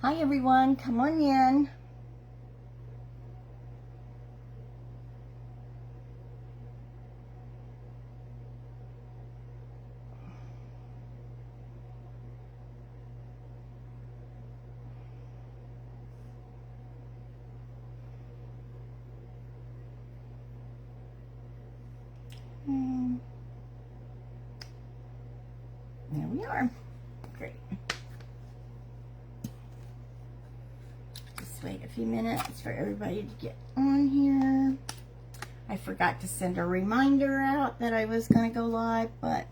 Hi everyone, come on in. There we are. Great. Just wait a few minutes for everybody to get on here. I forgot to send a reminder out that I was going to go live, but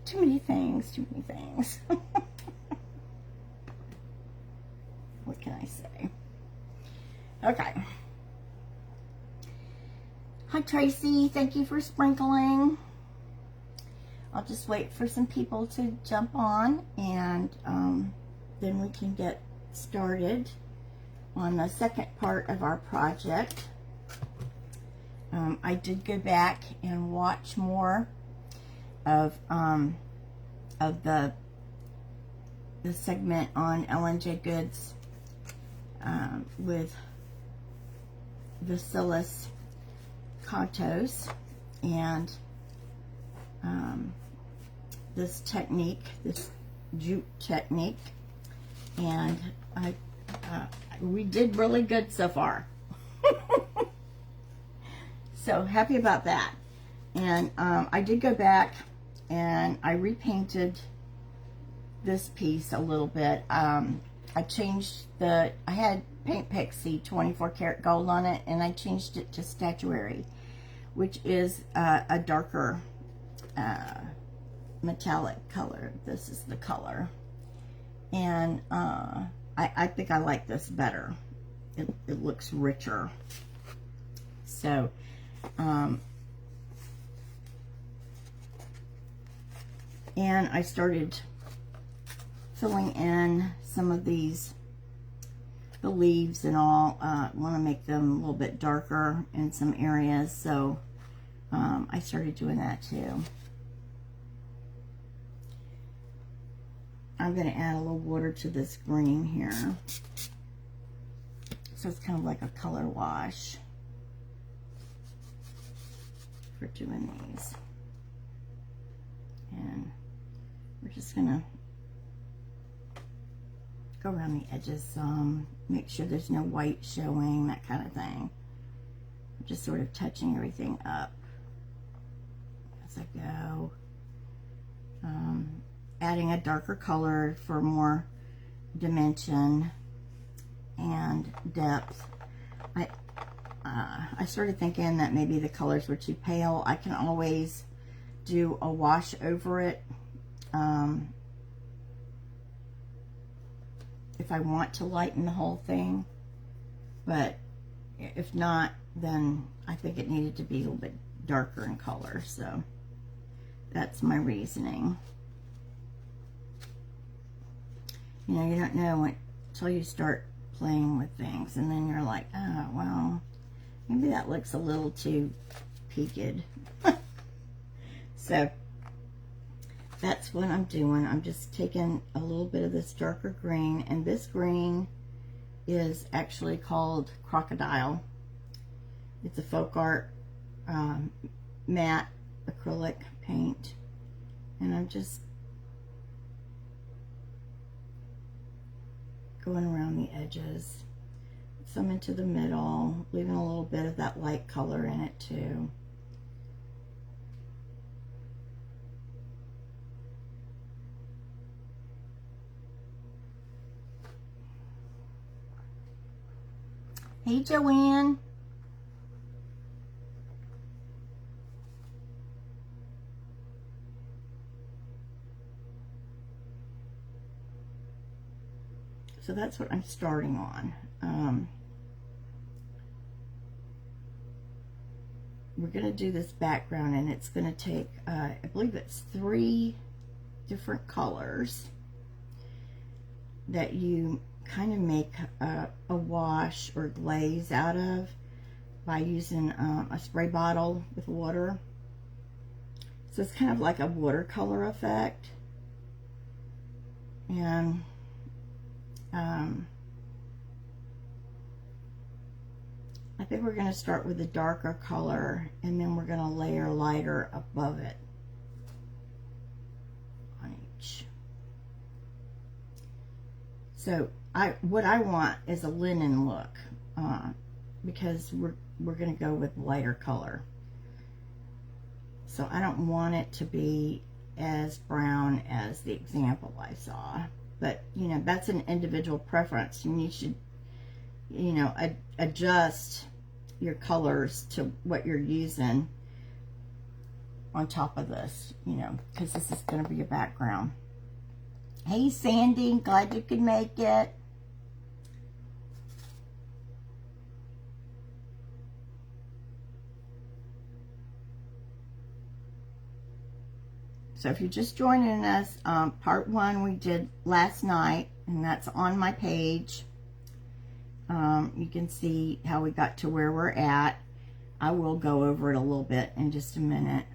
too many things. What can I say? Okay. Hi Tracy, thank you for sprinkling. I'll just wait for some people to jump on, and then we can get started on the second part of our project. I did go back and watch more of the segment on L&J Goods with Bacillus Contos and this technique, this jute technique, and we did really good so far. So happy about that. And I did go back and I repainted this piece a little bit. I changed I had Paint Pixie 24 karat gold on it, and I changed it to Statuary, which is a darker metallic color. This is the color, and I think I like this better. It looks richer. So and I started filling in some of the leaves and all. Want to make them a little bit darker in some areas, so I started doing that too. I'm going to add a little water to this green here, so it's kind of like a color wash for doing these. And we're just going to go around the edges some, make sure there's no white showing, that kind of thing. Just sort of touching everything up as I go. Adding a darker color for more dimension and depth. I started thinking that maybe the colors were too pale. I can always do a wash over it if I want to lighten the whole thing, but if not, then I think it needed to be a little bit darker in color. So that's my reasoning. You know, you don't know until you start playing with things, and then you're like, oh, well, maybe that looks a little too peaked. So that's what I'm doing. I'm just taking a little bit of this darker green, and this green is actually called Crocodile. It's a folk art matte acrylic paint, and I'm just going around the edges, some into the middle, leaving a little bit of that light color in it too. Hey Joanne. So that's what I'm starting on. We're going to do this background, and it's going to take, I believe it's 3 different colors that you kind of make a wash or glaze out of by using a spray bottle with water. So it's kind of like a watercolor effect. And I think we're going to start with a darker color, and then we're going to layer lighter above it on each. So what I want is a linen look, because we're going to go with lighter color. So I don't want it to be as brown as the example I saw, but you know, that's an individual preference, and you should, you know, adjust your colors to what you're using on top of this, you know, because this is going to be a background. Hey Sandy, glad you could make it. So if you're just joining us, part 1 we did last night, and that's on my page. You can see how we got to where we're at. I will go over it a little bit in just a minute,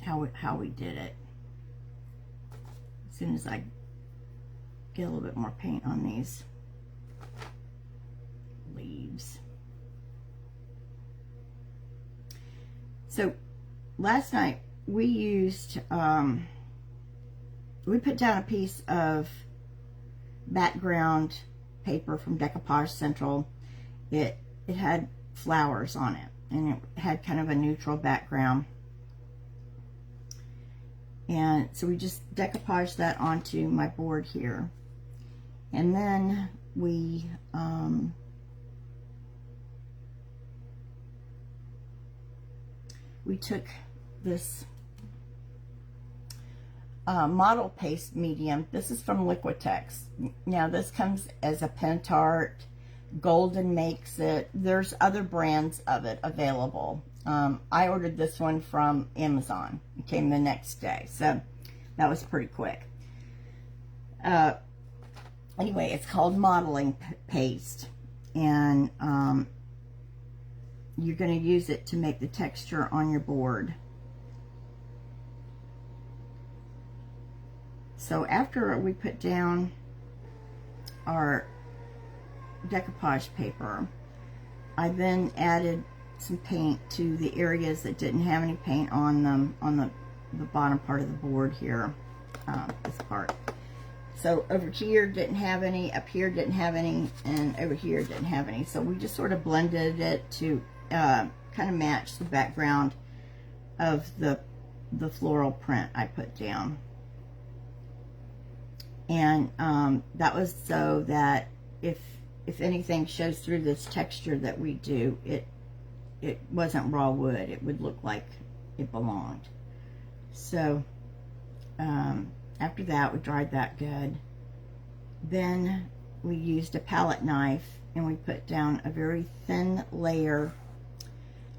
how we did it. As soon as I get a little bit more paint on these leaves. So last night we used, we put down a piece of background paper from Decoupage Central. It had flowers on it, and it had kind of a neutral background. And so we just decoupaged that onto my board here. And then we took this model paste medium. This is from Liquitex. Now this comes as a Pentart. Golden makes it. There's other brands of it available. I ordered this one from Amazon. It came the next day, so that was pretty quick. Anyway, it's called modeling paste, and you're going to use it to make the texture on your board. So after we put down our decoupage paper, I then added some paint to the areas that didn't have any paint on them, on the bottom part of the board here, this part. So over here didn't have any, up here didn't have any, and over here didn't have any. So we just sort of blended it to kind of match the background of the floral print I put down. And that was so that if anything shows through this texture that we do, it wasn't raw wood. It would look like it belonged. So after that, we dried that good. Then we used a palette knife, and we put down a very thin layer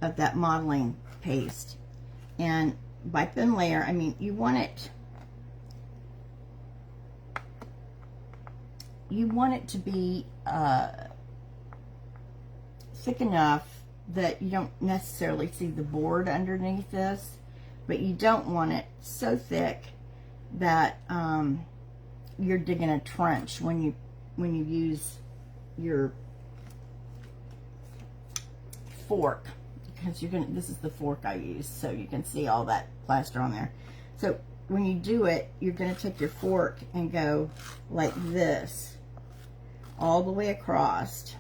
of that modeling paste. And by thin layer, I mean you want it to be thick enough that you don't necessarily see the board underneath this, but you don't want it so thick that you're digging a trench when you use your fork, because this is the fork I use, so you can see all that plaster on there. So when you do it, you're going to take your fork and go like this all the way across.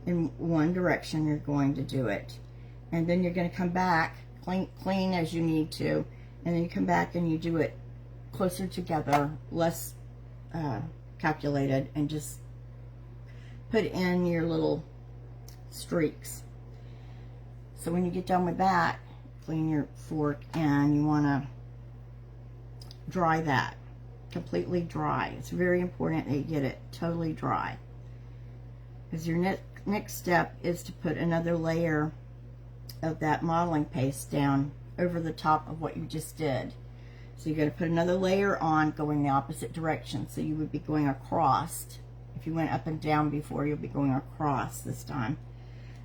In one direction you're going to do it, and then you're going to come back clean as you need to, and then you come back and you do it closer together, less calculated, and just put in your little streaks. So when you get done with that, clean your fork, and you want to dry that completely dry. It's very important that you get it totally dry, because your next step is to put another layer of that modeling paste down over the top of what you just did. So you're going to put another layer on going the opposite direction. So you would be going across. If you went up and down before, you'll be going across this time.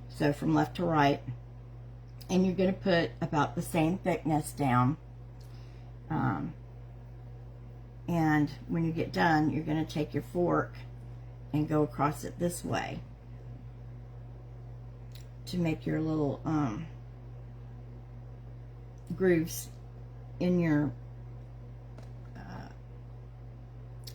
So from left to right. And you're going to put about the same thickness down. And when you get done, you're going to take your fork and go across it this way to make your little grooves in your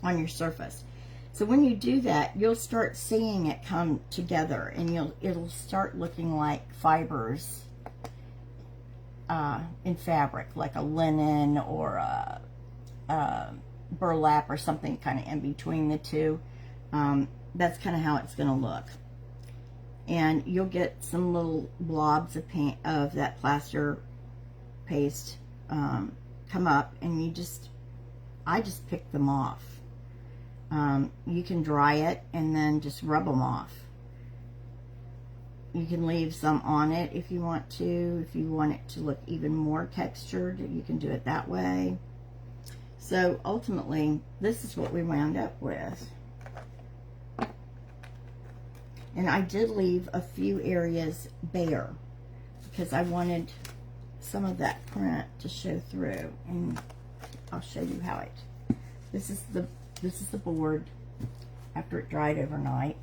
on your surface. So when you do that, you'll start seeing it come together, and it'll start looking like fibers in fabric, like a linen or a burlap or something kind of in between the two. That's kind of how it's going to look. And you'll get some little blobs of paint, of that plaster paste, come up, and I just pick them off. You can dry it and then just rub them off. You can leave some on it if you want to. If you want it to look even more textured, you can do it that way. So ultimately, this is what we wound up with. And I did leave a few areas bare because I wanted some of that print to show through. And I'll show you how it. This is the board after it dried overnight.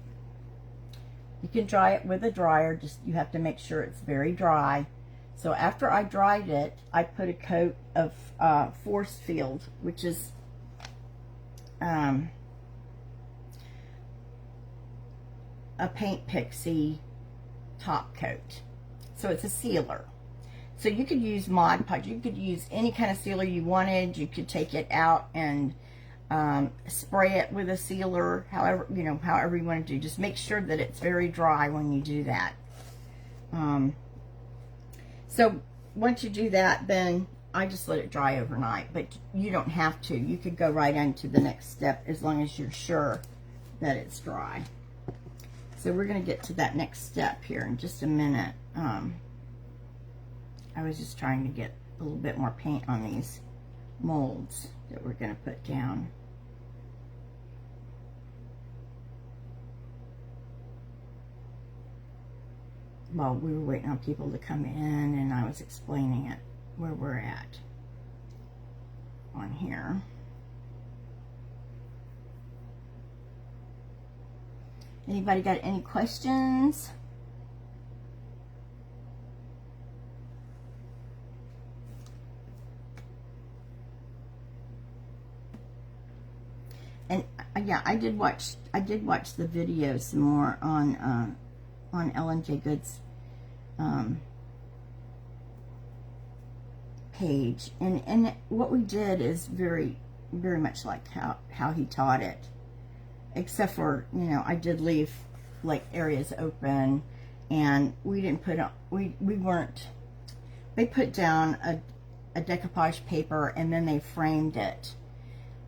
You can dry it with a dryer, just you have to make sure it's very dry. So after I dried it, I put a coat of force field, which is a paint pixie top coat. So it's a sealer. So you could use Mod Podge. You could use any kind of sealer you wanted. You could take it out and spray it with a sealer, however you want to do. Just make sure that it's very dry when you do that. So once you do that, then I just let it dry overnight, but you don't have to. You could go right into the next step as long as you're sure that it's dry. So we're going to get to that next step here in just a minute. I was just trying to get a little bit more paint on these molds that we're going to put down. Well, we were waiting on people to come in, and I was explaining it where we're at on here. Anybody got any questions? And yeah, I did watch the video some more on Ellen J. Good's page, and what we did is very much like how he taught it, except for, I did leave like areas open, and we didn't put on, they put down a decoupage paper, and then they framed it.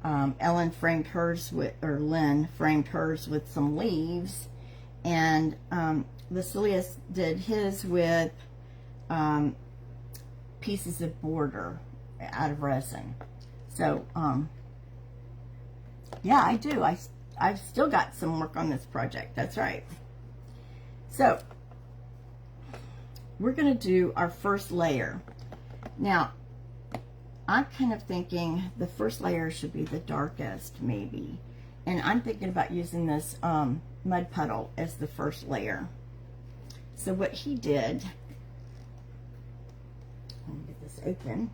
Ellen framed hers Lynn framed hers with some leaves, and Vasilius did his with pieces of border out of resin. So yeah, I do. I've still got some work on this project. That's right. So we're going to do our first layer. Now, I'm kind of thinking the first layer should be the darkest, maybe. And I'm thinking about using this mud puddle as the first layer. So what he did, let me get this open,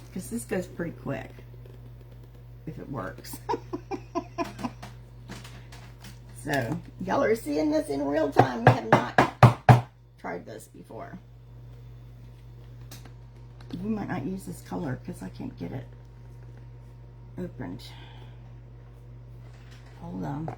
because this goes pretty quick if it works. So y'all are seeing this in real time. We have not tried this before. We might not use this color because I can't get it opened. Hold on.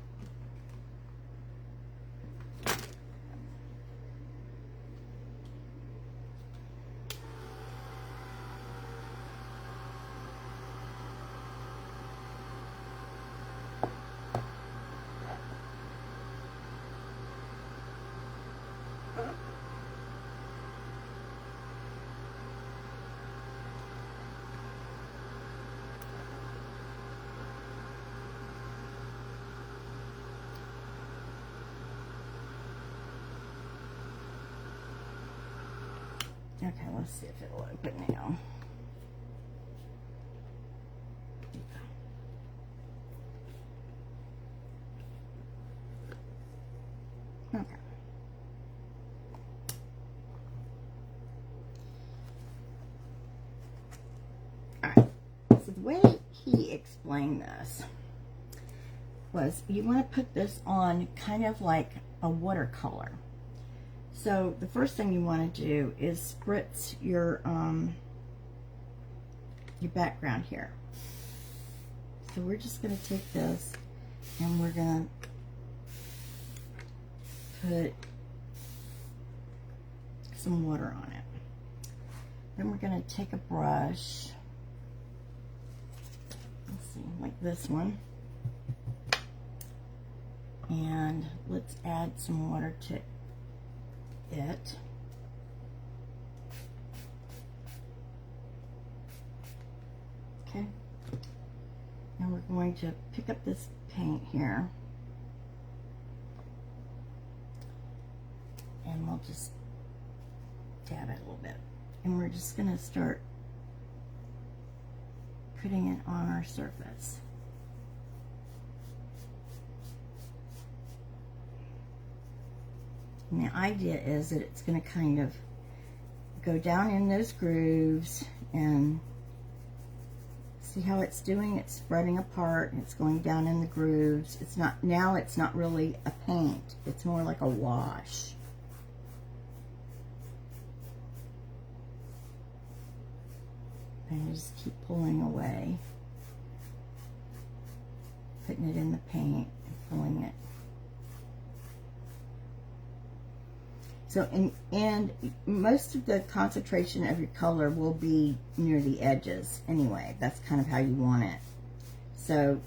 Okay, let's see if it'll open now. Okay. Alright, so the way he explained this was you want to put this on kind of like a watercolor. So the first thing you want to do is spritz your background here. So we're just going to take this and we're going to put some water on it. Then we're going to take a brush, let's see, like this one, and let's add some water to it. Okay. Now we're going to pick up this paint here, and we'll just dab it a little bit. And we're just going to start putting it on our surface. And the idea is that it's going to kind of go down in those grooves, and see how it's doing? It's spreading apart and it's going down in the grooves. It's not, now it's not really a paint. It's more like a wash. And you just keep pulling away, putting it in the paint and pulling it. So, and most of the concentration of your color will be near the edges anyway. That's kind of how you want it. So,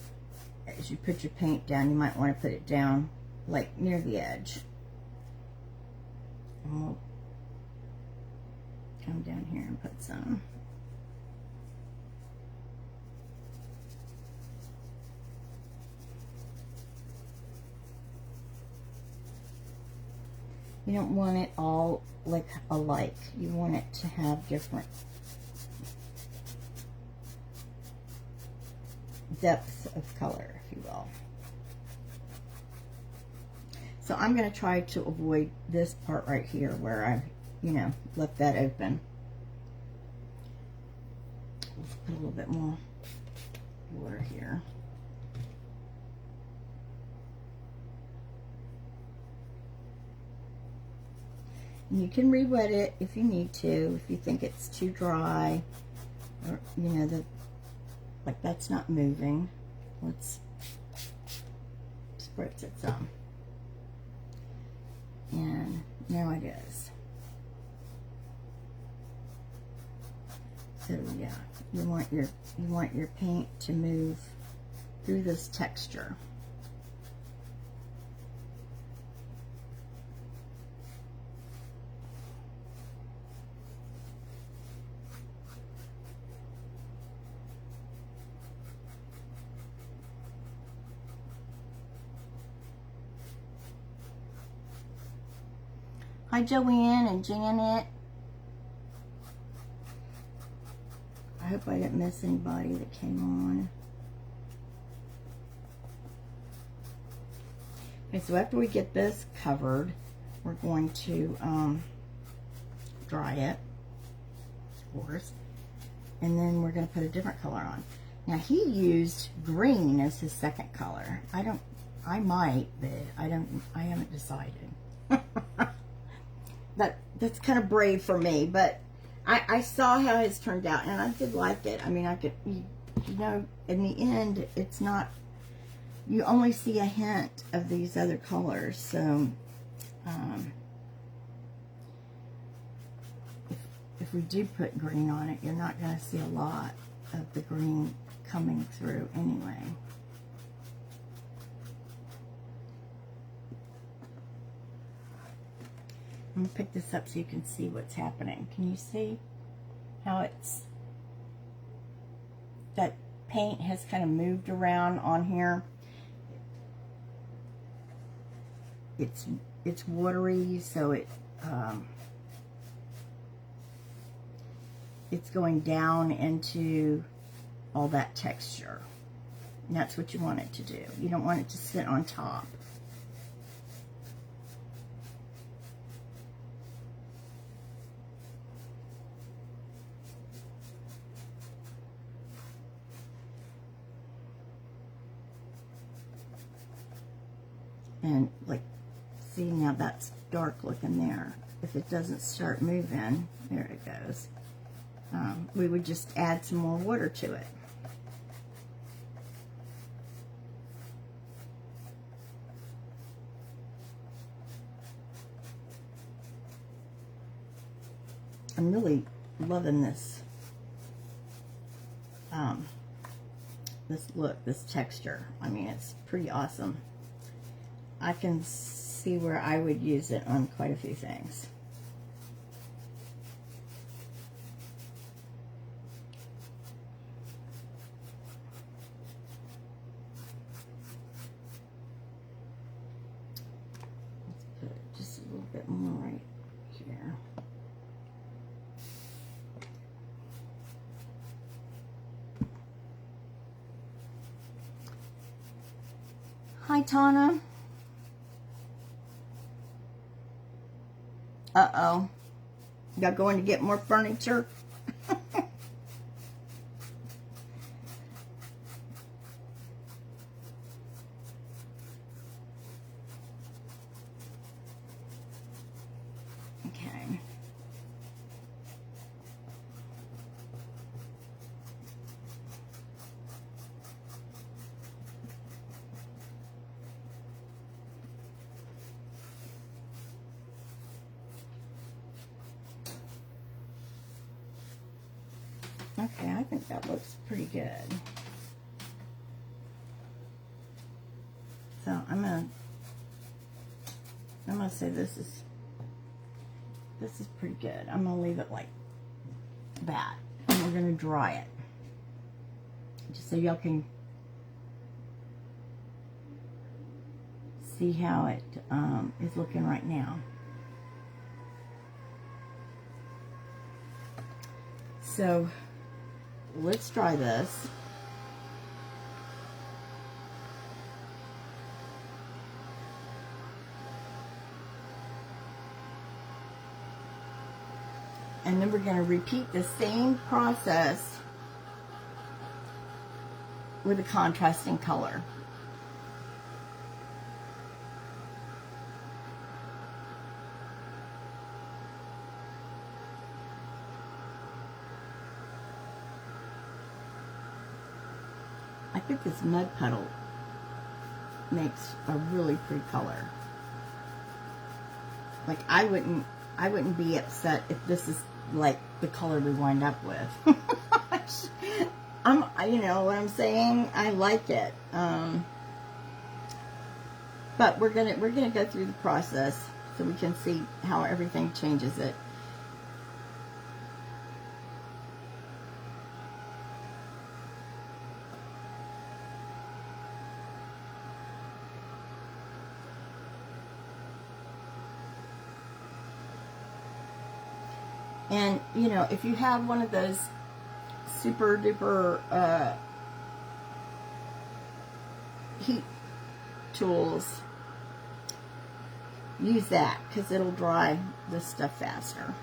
as you put your paint down, you might want to put it down like near the edge. And we'll come down here and put some. You don't want it all like alike. You want it to have different depths of color, if you will. So I'm going to try to avoid this part right here where I, left that open. Let's put a little bit more water here. You can re-wet it if you need to, if you think it's too dry, or like that's not moving. Let's spritz it some, and now it is. So yeah, you want your paint to move through this texture. Hi, Joanne and Janet. I hope I didn't miss anybody that came on. Okay, so after we get this covered, we're going to dry it, of course, and then we're going to put a different color on. Now, he used green as his second color. I might, but I haven't decided. That's kind of brave for me, but I saw how his turned out, and I did like it. I mean, in the end, it's not, you only see a hint of these other colors, so if we do put green on it, you're not going to see a lot of the green coming through anyway. I'm going to pick this up so you can see what's happening. Can you see how that paint has kind of moved around on here? It's watery, so it's going down into all that texture. And that's what you want it to do. You don't want it to sit on top. And like, see, now that's dark looking there. If it doesn't start moving, there it goes. We would just add some more water to it. I'm really loving this, this look, this texture. I mean, it's pretty awesome. I can see where I would use it on quite a few things. Let's put just a little bit more right here. Hi, Tana. Uh-oh. Y'all going to get more furniture? Okay. Okay, I think that looks pretty good. So I'm gonna say this is pretty good. I'm gonna leave it like that, and we're gonna dry it just so y'all can see how it is looking right now. So let's try this. And then we're going to repeat the same process with a contrasting color. I think this mud puddle makes a really pretty color. Like, I wouldn't be upset if this is like the color we wind up with. You know what I'm saying? I like it. But we're gonna go through the process so we can see how everything changes it. And, you know, if you have one of those super duper heat tools, use that, because it'll dry this stuff faster.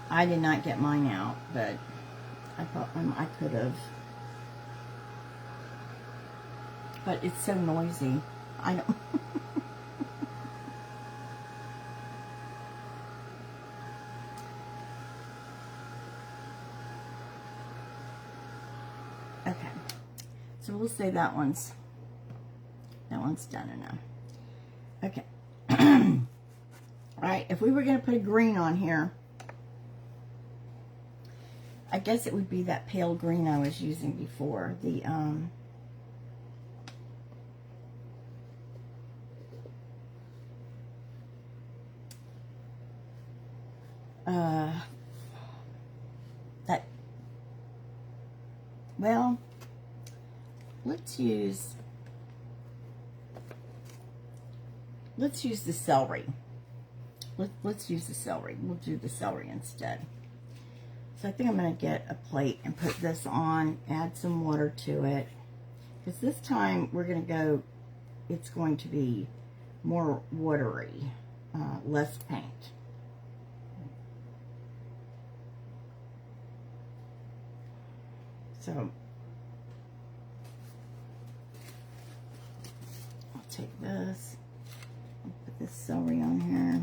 I did not get mine out, but I thought I could have. But it's so noisy. I don't. Okay, so we'll say that one's done enough. Okay. All right, if we were going to put a green on here, I guess it would be that pale green I was using before. The well, let's use the celery. let's use the celery. We'll do the celery instead. So I think I'm going to get a plate and put this on, add some water to it. Because this time we're going to go, it's going to be more watery, less paint. So I'll take this, I'll put this celery on here.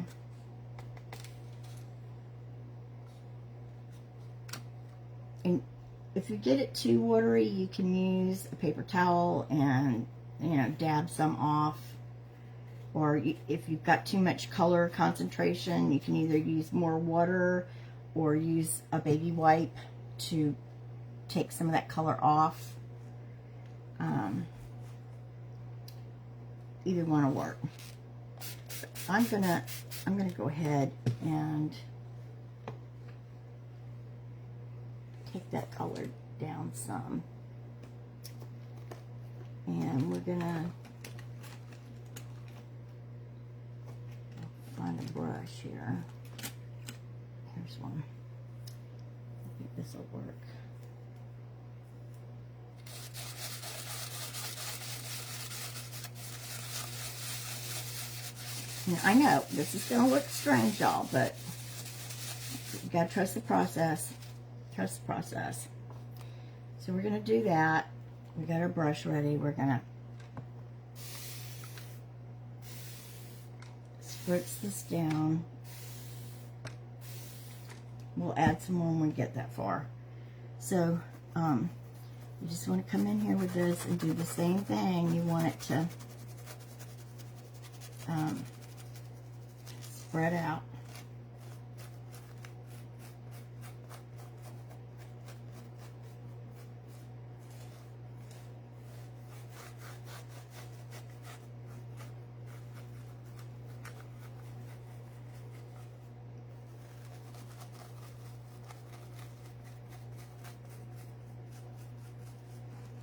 And if you get it too watery, you can use a paper towel and, you know, dab some off. Or if you've got too much color concentration, you can either use more water or use a baby wipe to take some of that color off. Either one will work. I'm gonna go ahead and take that color down some, and we're gonna find a brush here. Here's one. I think this will work. Now, I know this is gonna look strange, y'all, but you gotta trust the process. Trust the process. So we're gonna do that. We got our brush ready. We're gonna spritz this down. We'll add some more when we get that far. So you just want to come in here with this and do the same thing. You want it to spread out.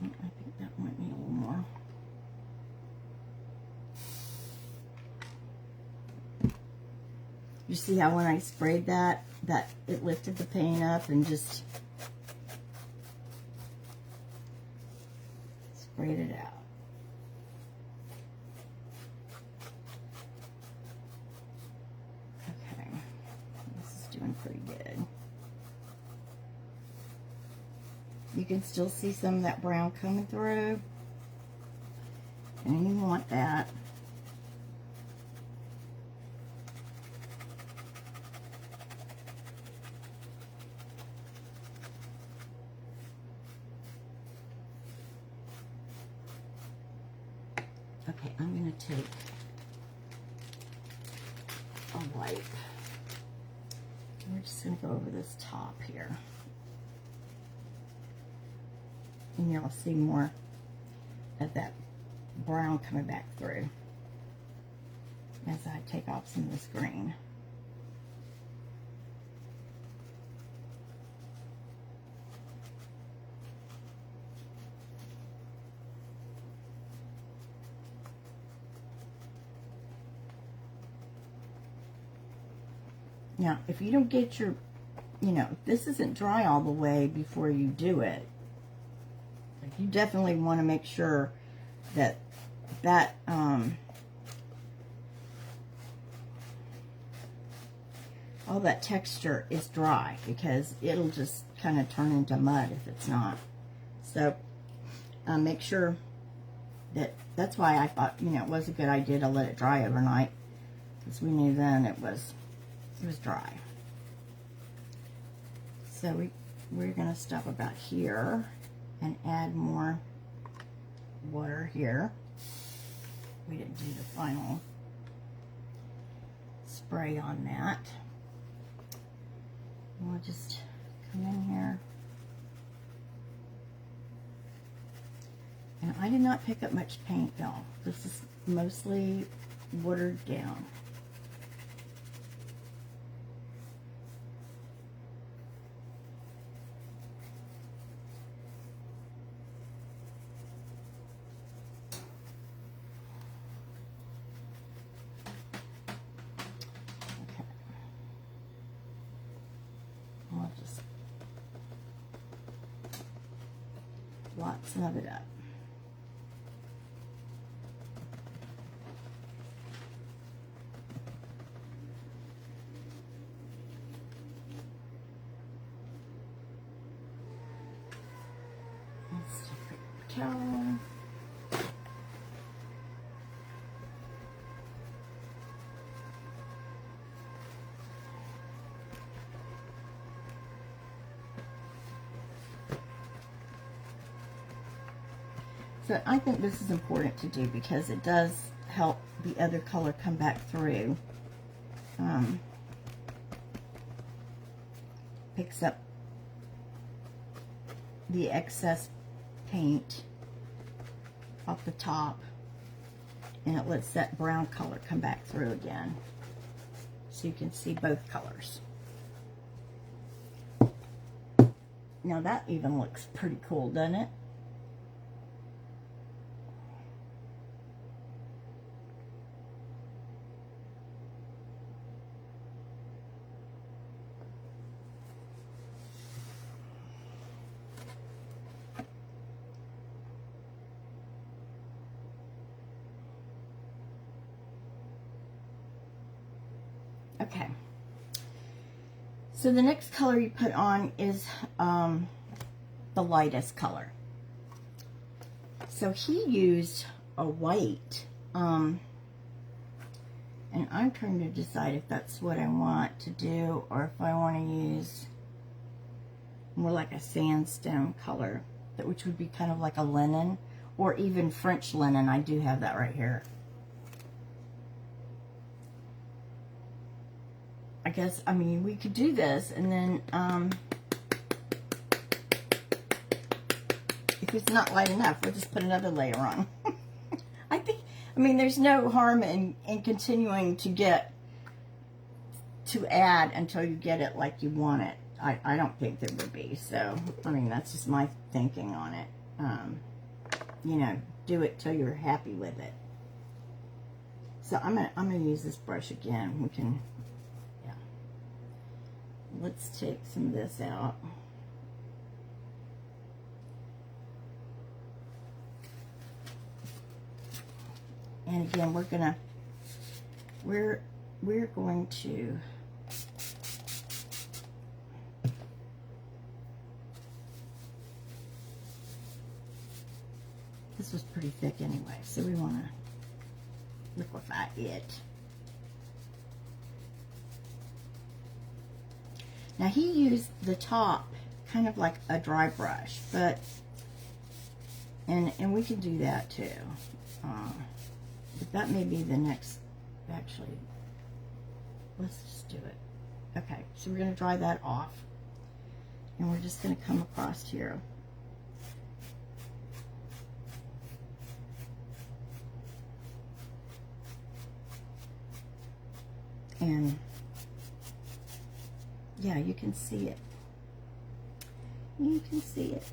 I think that might need a little more. You see how when I sprayed that it lifted the paint up and just sprayed it out. Okay, this is doing pretty good. You can still see some of that brown coming through, and you want that. Okay, I'm going to take a wipe. We're just going to go over this top here. And you'll see more of that brown coming back through as I take off some of this green. Now, if you don't get your, you know, if this isn't dry all the way before you do it, you definitely want to make sure that all that texture is dry, because it'll just kind of turn into mud if it's not. So make sure that's why I thought, you know, it was a good idea to let it dry overnight, because we knew then it was dry. So we're going to stop about here and add more water here. We didn't do the final spray on that. We'll just come in here. And I did not pick up much paint, y'all. This is mostly watered down. I'll just blot some of it up. Let's take a towel. So I think this is important to do because it does help the other color come back through. Picks up the excess paint off the top, and it lets that brown color come back through again, so you can see both colors. Now that even looks pretty cool, doesn't it? Okay, so the next color you put on is the lightest color. So he used a white, and I'm trying to decide if that's what I want to do or if I want to use more like a sandstone color, which would be kind of like a linen or even French linen. I do have that right here. I guess, I mean, we could do this, and then, if it's not light enough, we'll just put another layer on. I mean, there's no harm in continuing to add until you get it like you want it. I don't think there would be, so, I mean, that's just my thinking on it. You know, do it till you're happy with it. So I'm gonna use this brush again. We can... Let's take some of this out. And again, we're going to this was pretty thick anyway, so we want to liquefy it. Now he used the top kind of like a dry brush, but and we can do that too. But that may be the next. Actually, let's just do it. Okay, so we're going to dry that off, and we're just going to come across here. And yeah, you can see it. You can see it.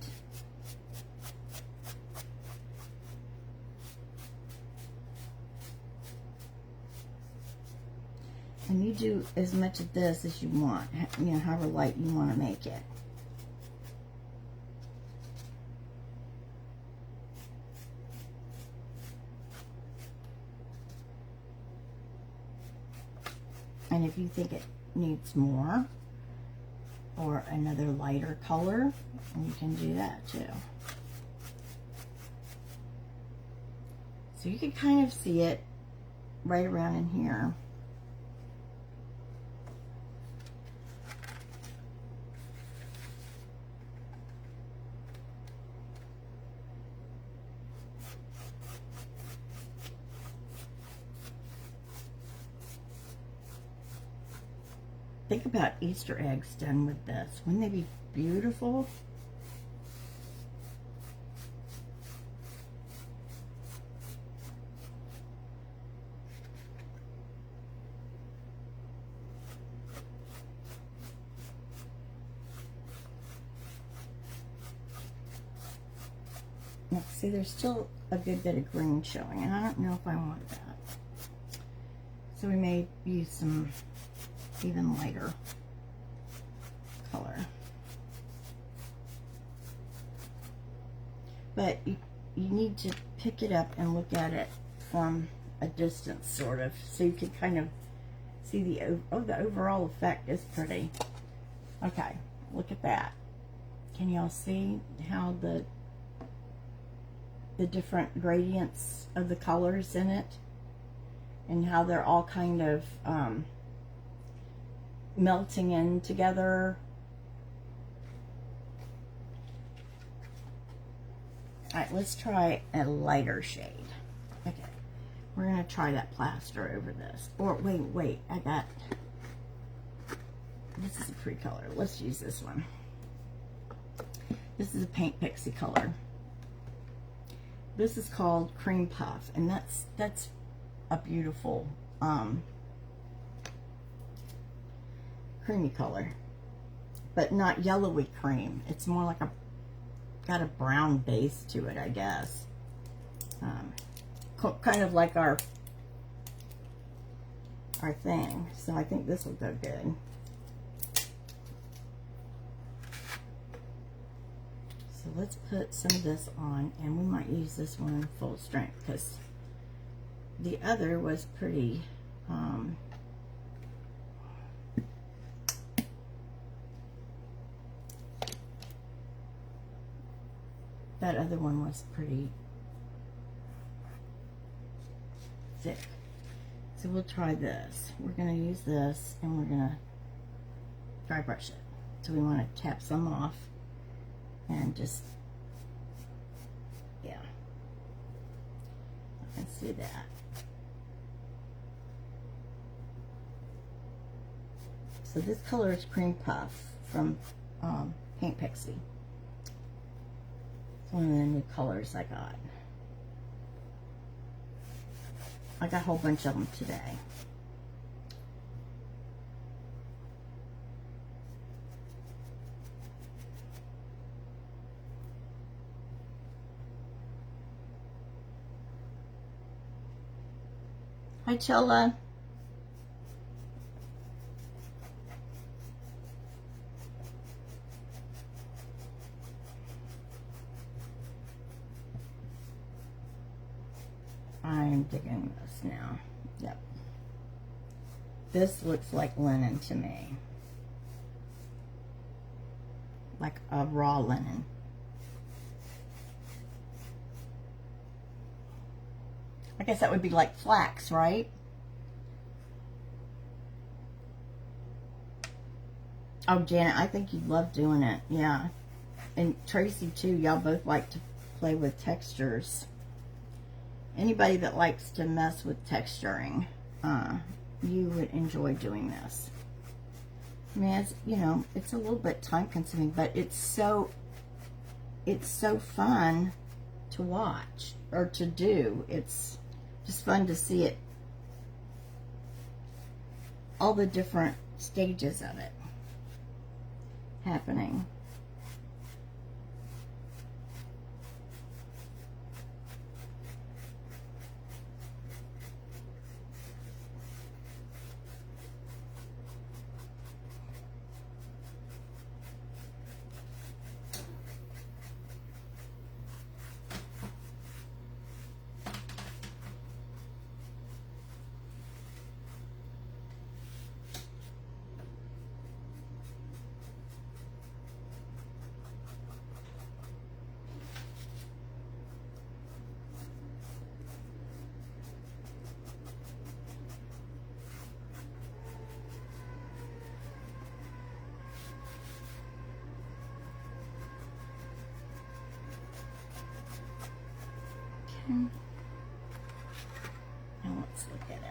And you do as much of this as you want, you know, however light you want to make it. And if you think it needs more, or another lighter color, you can do that too. So you can kind of see it right around in here. Think about Easter eggs done with this. Wouldn't they be beautiful? Now, see, there's still a good bit of green showing, and I don't know if I want that. So we may use some even lighter color. but you need to pick it up and look at it from a distance, sort of, so you can kind of see the overall effect is pretty. Okay, look at that. Can y'all see how the different gradients of the colors in it, and how they're all kind of melting in together? All right, let's try a lighter shade. Okay, we're gonna try that plaster over this. Or wait, I got, this is a pretty color. Let's use this one. This is a Paint Pixie color. This is called Cream Puff, and that's a beautiful creamy color, but not yellowy cream. It's more like got a brown base to it, I guess. Kind of like our thing. So I think this will go good. So let's put some of this on, and we might use this one in full strength because the other was pretty that other one was pretty thick. So we'll try this. We're going to use this, and we're going to dry brush it. So we want to tap some off and just, yeah, let's do that. So this color is Cream Puff from Paint Pixie. It's one of the new colors I got. I got a whole bunch of them today. Hi, Chilla. I'm digging this now. Yep. This looks like linen to me. Like a raw linen. I guess that would be like flax, right? Oh, Janet, I think you'd love doing it. Yeah. And Tracy, too. Y'all both like to play with textures. Anybody that likes to mess with texturing, you would enjoy doing this. I mean, it's, you know, it's a little bit time consuming, but it's so fun to watch or to do. It's just fun to see it, all the different stages of it happening. Now let's look at it.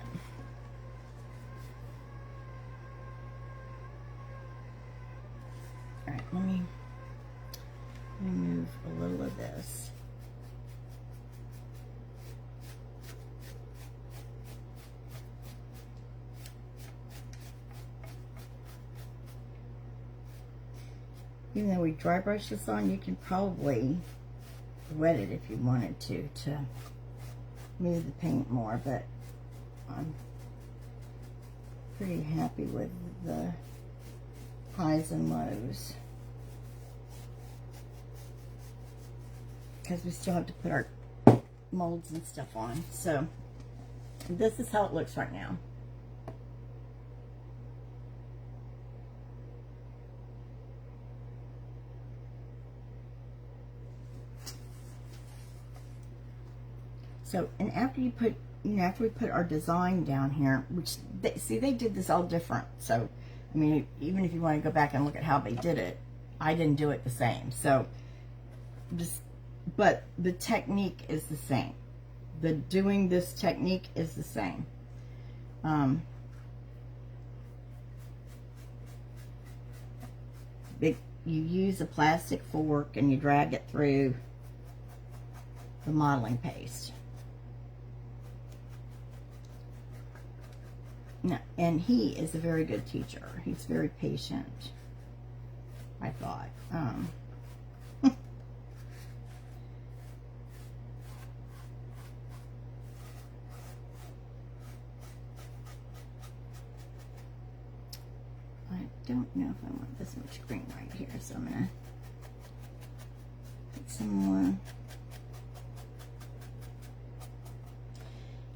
All right, let me remove a little of this. Even though we dry brush this on, you can probably wet it if you wanted to move the paint more, but I'm pretty happy with the highs and lows. because we still have to put our molds and stuff on. So this is how it looks right now. So, and after you put, after we put our design down here, which, they did this all different. So, I mean, even if you want to go back and look at how they did it, I didn't do it the same. So, but the technique is the same. Doing this technique is the same. You use a plastic fork and you drag it through the modeling paste. No, and he is a very good teacher. He's very patient, I thought. I don't know if I want this much green right here, so I'm going to put some more.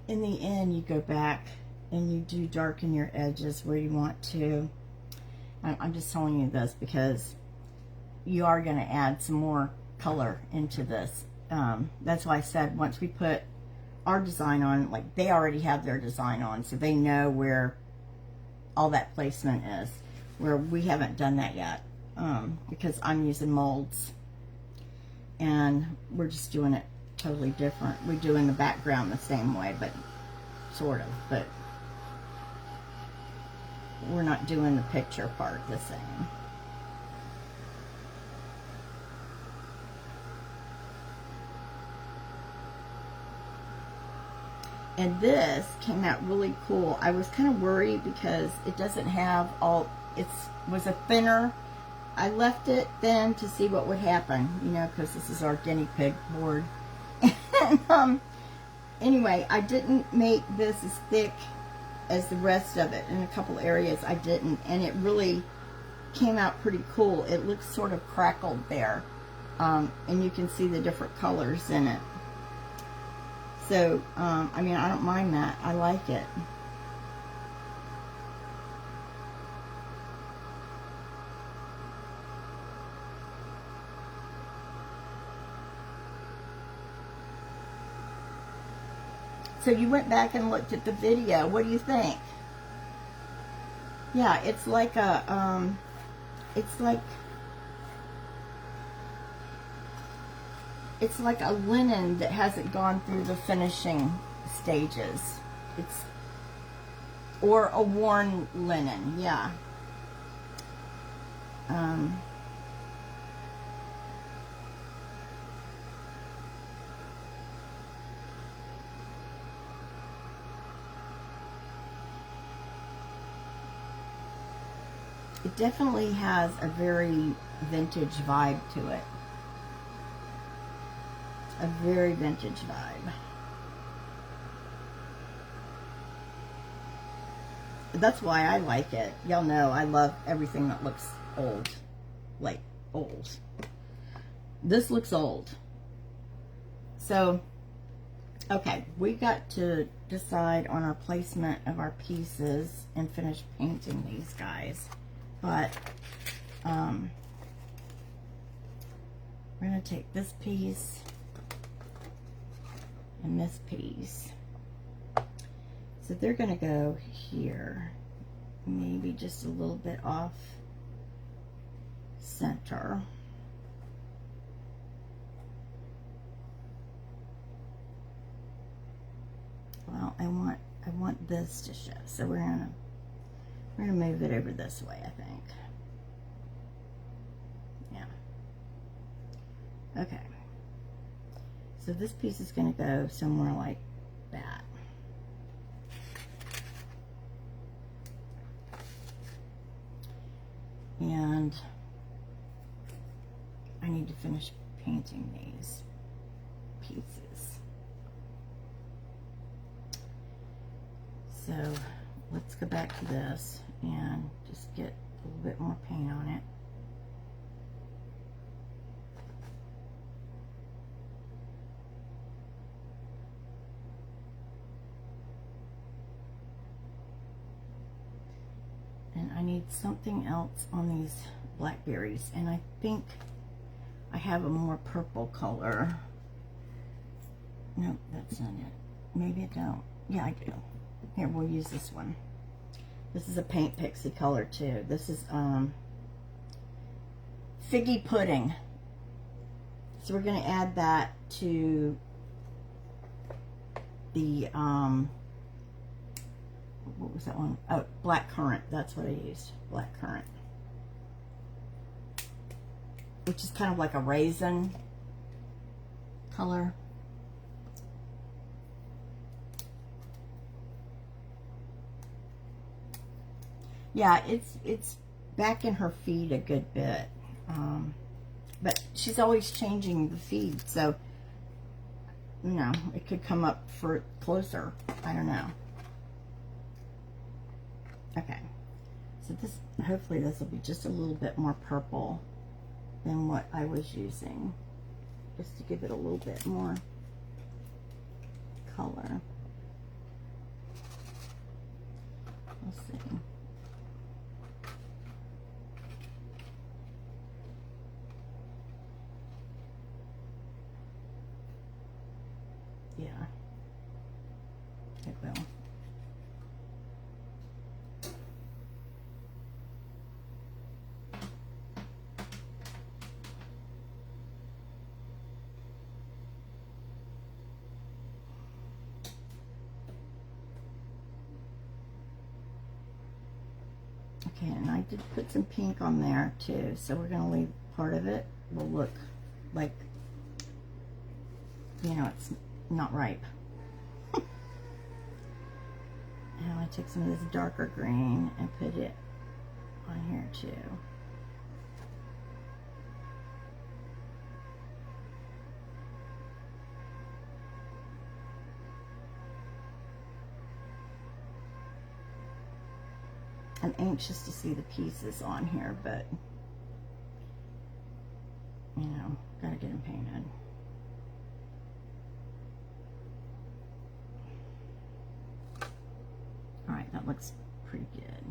In the end, you go back and you do darken your edges where you want to. I'm just telling you this because you are going to add some more color into this. That's why I said once we put our design on, like they already have their design on, so they know where all that placement is, where we haven't done that yet, because I'm using molds and we're just doing it totally different. We're doing the background the same way, but sort of, but we're not doing the picture part the same. And this came out really cool. I was kind of worried because it doesn't have all, was a thinner. I left it thin to see what would happen, because this is our guinea pig board. And, anyway, I didn't make this as thick as the rest of it. In a couple areas I didn't, and it really came out pretty cool. It looks sort of crackled there, and you can see the different colors in it. So, I mean, I don't mind that. I like it. So you went back and looked at the video. What do you think? Yeah, it's like a, it's like a linen that hasn't gone through the finishing stages. Or a worn linen, yeah. It definitely has a very vintage vibe to it. A very vintage vibe. That's why I like it. Y'all know I love everything that looks old. Like, old. This looks old. So, okay, we got to decide on our placement of our pieces and finish painting these guys. But, we're going to take this piece and this piece. So they're going to go here, maybe just a little bit off center. Well, I want this to show, so we're gonna move it over this way, I think. Yeah. Okay. So this piece is going to go somewhere like that. And I need to finish painting these pieces. So let's go back to this and just get a little bit more paint on it. I need something else on these blackberries, and I think I have a more purple color. Nope, that's not it. Maybe I don't. Yeah, I do. Here, we'll use this one. This is a Paint Pixie color too. This is figgy pudding. So we're going to add that to the what was that one? Oh, black currant. That's what I used. Black currant, which is kind of like a raisin color. Yeah, it's back in her feed a good bit, but she's always changing the feed, so you know, it could come up for closer. I don't know. Okay, so this, hopefully this will be just a little bit more purple than what I was using, just to give it a little bit more color. Let's see. Yeah, it will. Okay, and I did put some pink on there too, so we're going to leave part of it. Will look like, you know, it's not ripe. Now I take some of this darker green and put it on here too. I'm anxious to see the pieces on here, but you know, gotta get them painted. All right, that looks pretty good.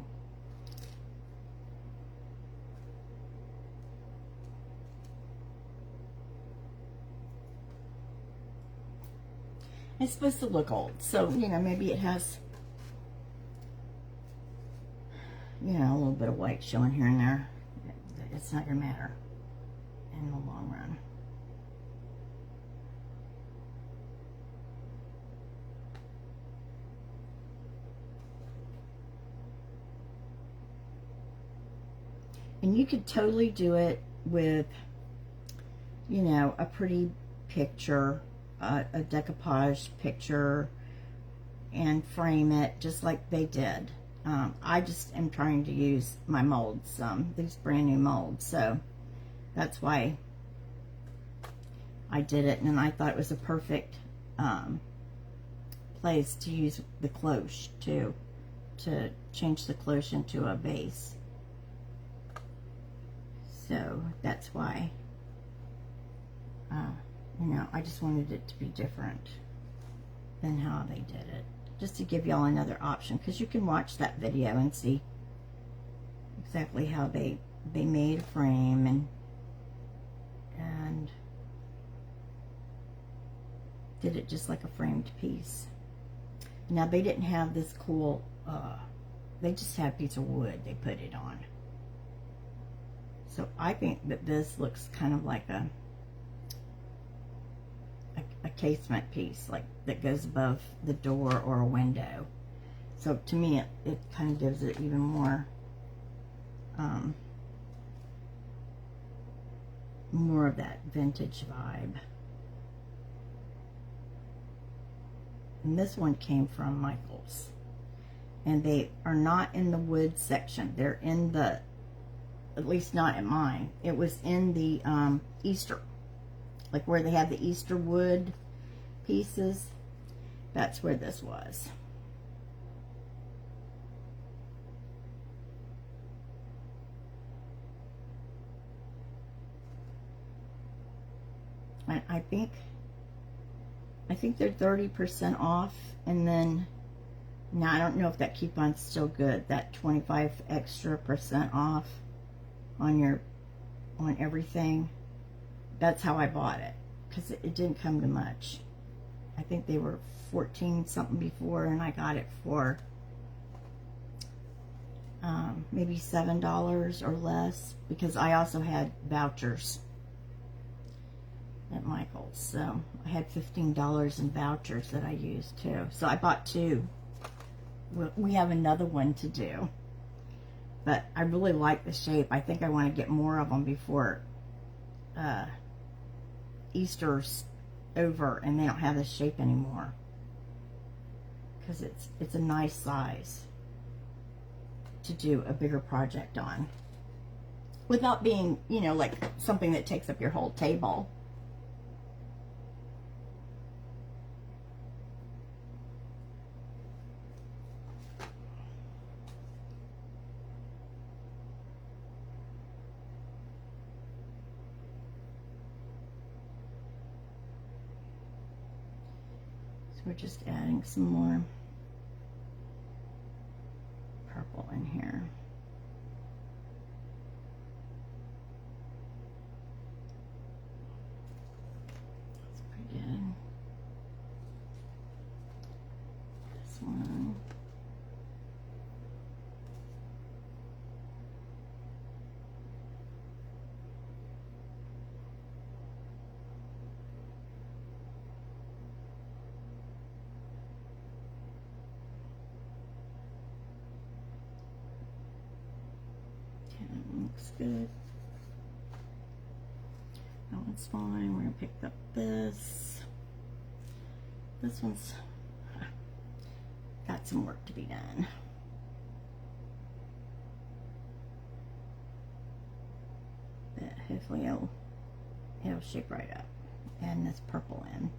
It's supposed to look old, so you know, maybe it has, you know, a little bit of white showing here and there. It's not gonna matter in the long run. And you could totally do it with, you know, a pretty picture, a decoupage picture, and frame it just like they did. I just am trying to use my molds, these brand new molds, so that's why I did it, and I thought it was a perfect place to use the cloche too, to change the cloche into a base. So that's why, you know, I just wanted it to be different than how they did it, just to give y'all another option, because you can watch that video and see exactly how they made a frame and did it just like a framed piece. Now they didn't have this cool, they just had a piece of wood they put it on. So I think that this looks kind of like a casement piece, like that goes above the door or a window. So to me, it kind of gives it even more, more of that vintage vibe. And this one came from Michael's, and they are not in the wood section. They're in the, at least not in mine. It was in the Easter, like where they have the Easter wood pieces. That's where this was. And I think they're 30% off, and then Now, I don't know if that coupon's still good, that 25% extra off on everything. That's how I bought it, because it didn't come to much. I think they were 14 something before, and I got it for maybe $7 or less, because I also had vouchers at Michael's. So I had $15 in vouchers that I used too. So I bought two. We have another one to do, but I really like the shape. I think I want to get more of them before Easter's over and they don't have this shape anymore, because it's a nice size to do a bigger project on without being, you know, like something that takes up your whole table. So we're just adding some more purple in here. That's pretty good. This one. Looks good. That one's fine. We're going to pick up this. This one's got some work to be done. But hopefully it'll shape right up. And this purple in.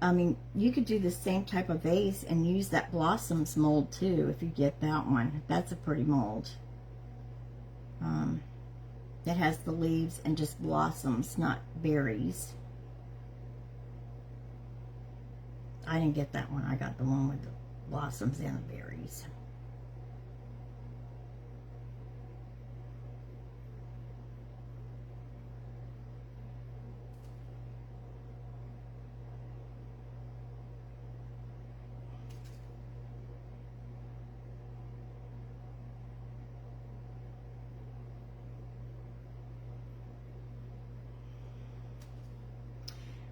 I mean, you could do the same type of vase and use that blossoms mold too if you get that one. That's a pretty mold. That has the leaves and just blossoms, not berries. I didn't get that one. I got the one with the blossoms and the berries.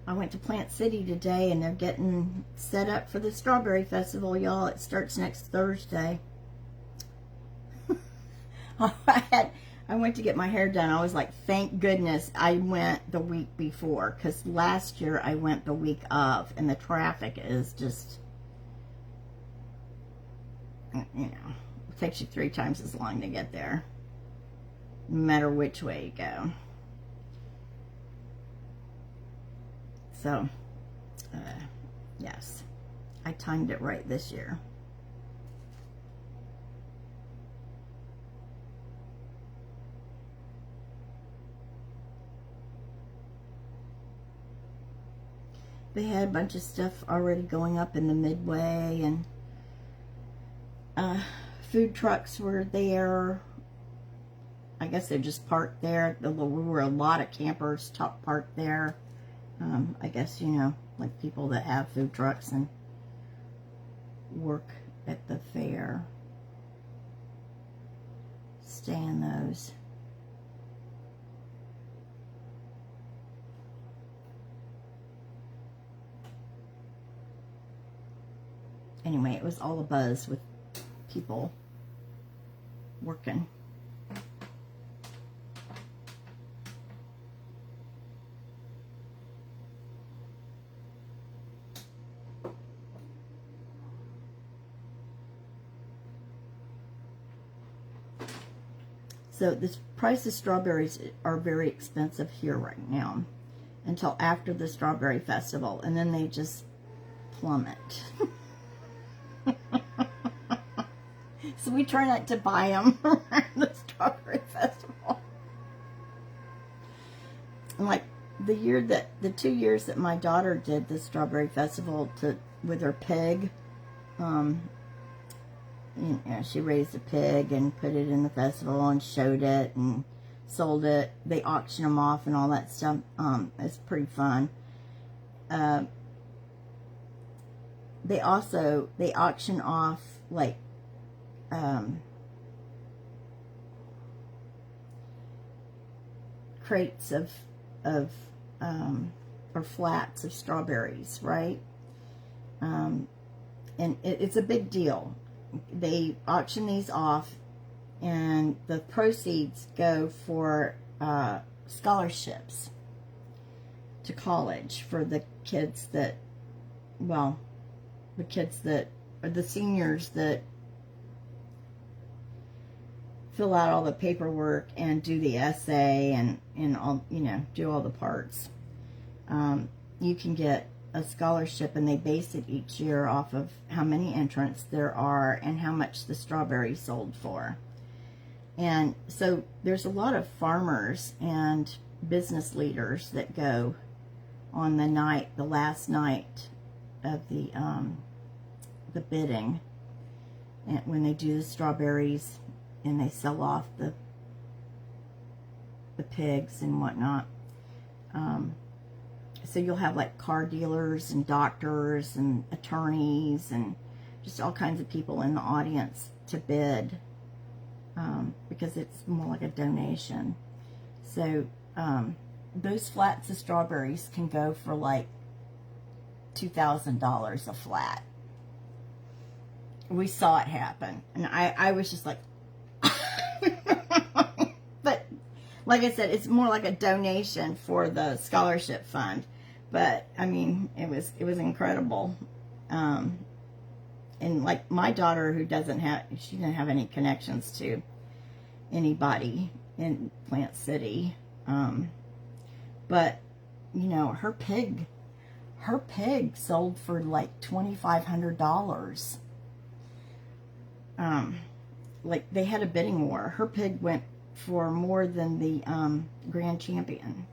I went to Plant City today, and they're getting set up for the Strawberry Festival, y'all. It starts next Thursday. I went to get my hair done. I was like, thank goodness I went the week before, because last year I went the week of, and the traffic is just, you know, it takes you 3 times as long to get there, no matter which way you go. So, yes, I timed it right this year. They had a bunch of stuff already going up in the midway, and food trucks were there. I guess they're just parked there. There were a lot of campers parked there. I guess, you know, like people that have food trucks and work at the fair stay in those. Anyway, it was all a buzz with people working. So the price of strawberries are very expensive here right now until after the Strawberry Festival, and then they just plummet. So we try not to buy them around strawberry festival. And like the 2 years that my daughter did the strawberry festival with her pig, you know, she raised a pig and put it in the festival and showed it and sold it. They auction them off and all that stuff. It's pretty fun. They auction off like crates of or flats of strawberries, right? And it's a big deal. They auction these off, and the proceeds go for scholarships to college for the kids that, well, the kids that, or the seniors that fill out all the paperwork and do the essay and all, you know, do all the parts. You can get a scholarship, and they base it each year off of how many entrants there are and how much the strawberries sold for. And so there's a lot of farmers and business leaders that go on the last night of the bidding, and when they do the strawberries and they sell off the pigs and whatnot. So you'll have like car dealers and doctors and attorneys and just all kinds of people in the audience to bid, because it's more like a donation. So those flats of strawberries can go for like $2,000 a flat. We saw it happen, and I was just like, but like I said, it's more like a donation for the scholarship fund. But I mean, it was incredible. And like my daughter, who she didn't have any connections to anybody in Plant City, but you know, her pig sold for like $2,500. Like they had a bidding war. Her pig went for more than the grand champion.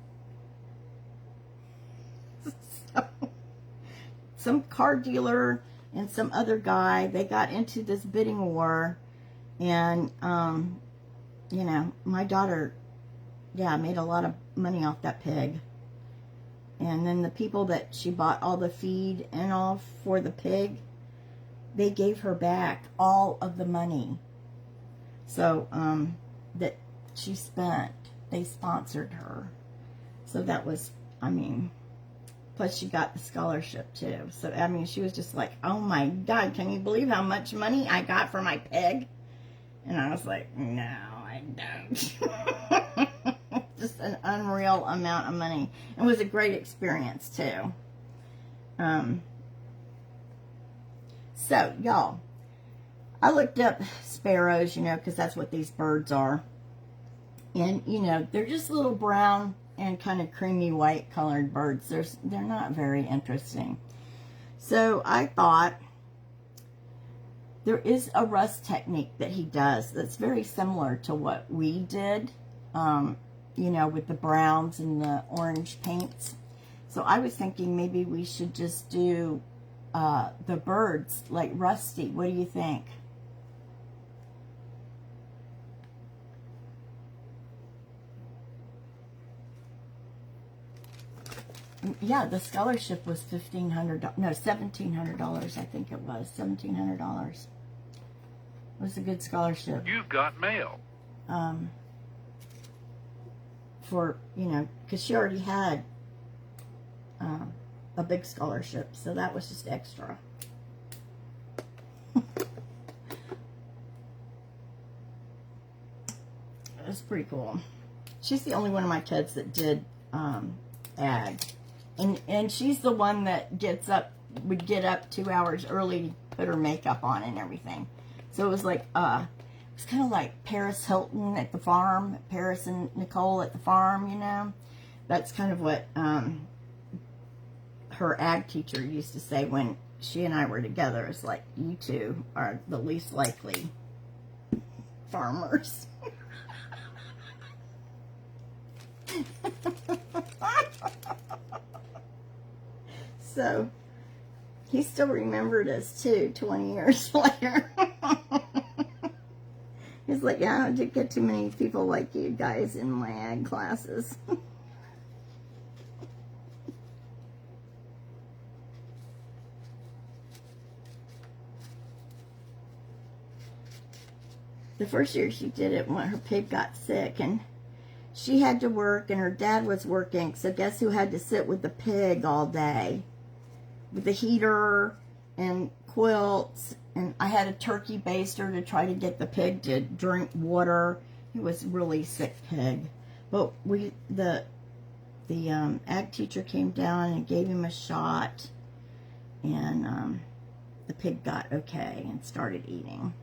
So, some car dealer and some other guy, they got into this bidding war, and you know, my daughter, yeah, made a lot of money off that pig. And then the people that she bought all the feed and all for the pig, they gave her back all of the money. So that she spent, they sponsored her. So that was, I mean, plus she got the scholarship too. So, I mean, she was just like, oh my God, can you believe how much money I got for my pig? And I was like, no, I don't. Just an unreal amount of money. It was a great experience too. So, y'all, I looked up sparrows, you know, because that's what these birds are. And, you know, they're just little brown and kind of creamy white colored birds. They're not very interesting. So I thought there is a rust technique that he does that's very similar to what we did, you know, with the browns and the orange paints. So I was thinking maybe we should just do the birds like Rusty. What do you think? Yeah, the scholarship was $1,500. No, $1,700. I think it was $1,700. It was a good scholarship. You've got mail. For, you know, because she already had a big scholarship, so that was just extra. It was pretty cool. She's the only one of my kids that did ag. And she's the one that would get up 2 hours early to put her makeup on and everything. So it was like, it's kind of like Paris Hilton at the farm, Paris and Nicole at the farm, you know. That's kind of what her ag teacher used to say when she and I were together. It's like, you two are the least likely farmers. So, he still remembered us too, 20 years later. He's like, yeah, I didn't get too many people like you guys in my ag classes. The first year she did it when her pig got sick, and she had to work and her dad was working, so guess who had to sit with the pig all day? With the heater and quilts, and I had a turkey baster to try to get the pig to drink water. He was a really sick pig. But the ag teacher came down and gave him a shot, and the pig got okay and started eating.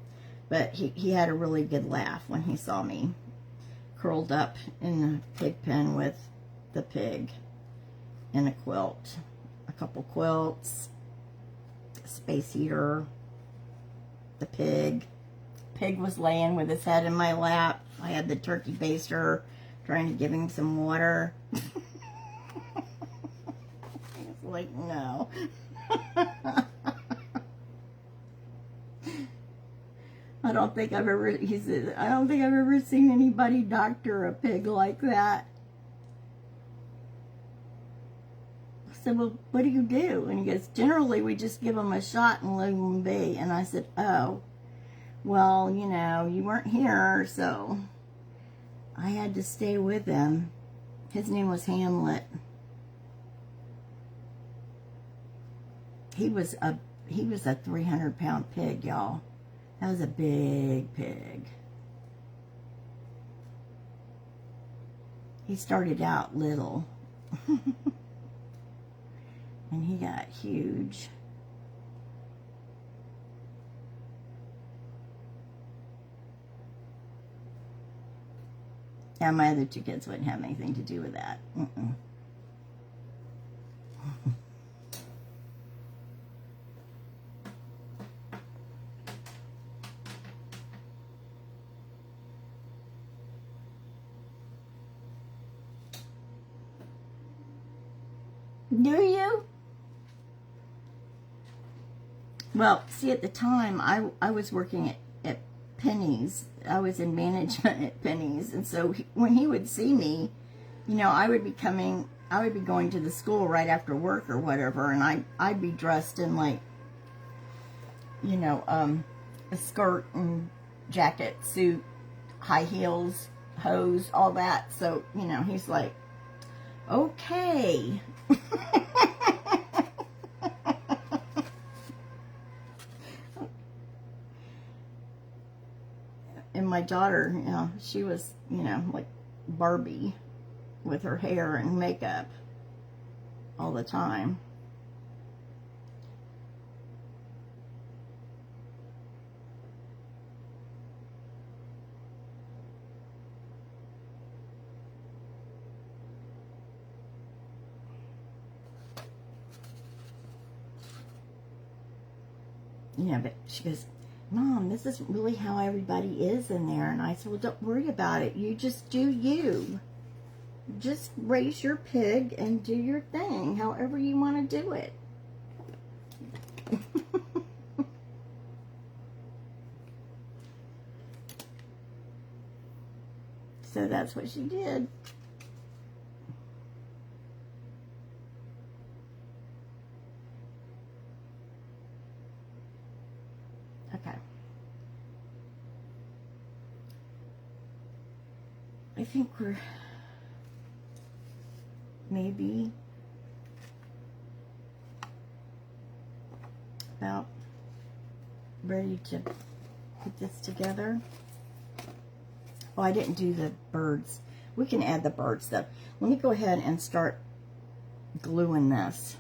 But he had a really good laugh when he saw me curled up in the pig pen with the pig and a quilt. A couple quilts, a space heater, the pig. Pig was laying with his head in my lap. I had the turkey baster trying to give him some water. He's like, no. I don't think I've ever, he says, I don't think I've ever seen anybody doctor a pig like that. I said, well, what do you do? And he goes, generally we just give them a shot and let them be. And I said, oh, well, you know, you weren't here, so I had to stay with him. His name was Hamlet. He was a 300-pound pig, y'all. That was a big pig. He started out little. And he got huge. Yeah, my other two kids wouldn't have anything to do with that. Do you? Well, see, at the time, I was working at Penny's. I was in management at Penny's. And so when he would see me, you know, I would be going to the school right after work or whatever. And I'd be dressed in, like, you know, a skirt and jacket, suit, high heels, hose, all that. So, you know, he's like, okay. And my daughter, you know, she was, you know, like Barbie with her hair and makeup all the time. Yeah, but she goes, Mom, this isn't really how everybody is in there. And I said, well, don't worry about it. You just do you. Just raise your pig and do your thing, however you want to do it. So that's what she did. Okay. I think we're maybe about ready to put this together. Oh, I didn't do the birds. We can add the birds though. Let me go ahead and start gluing this.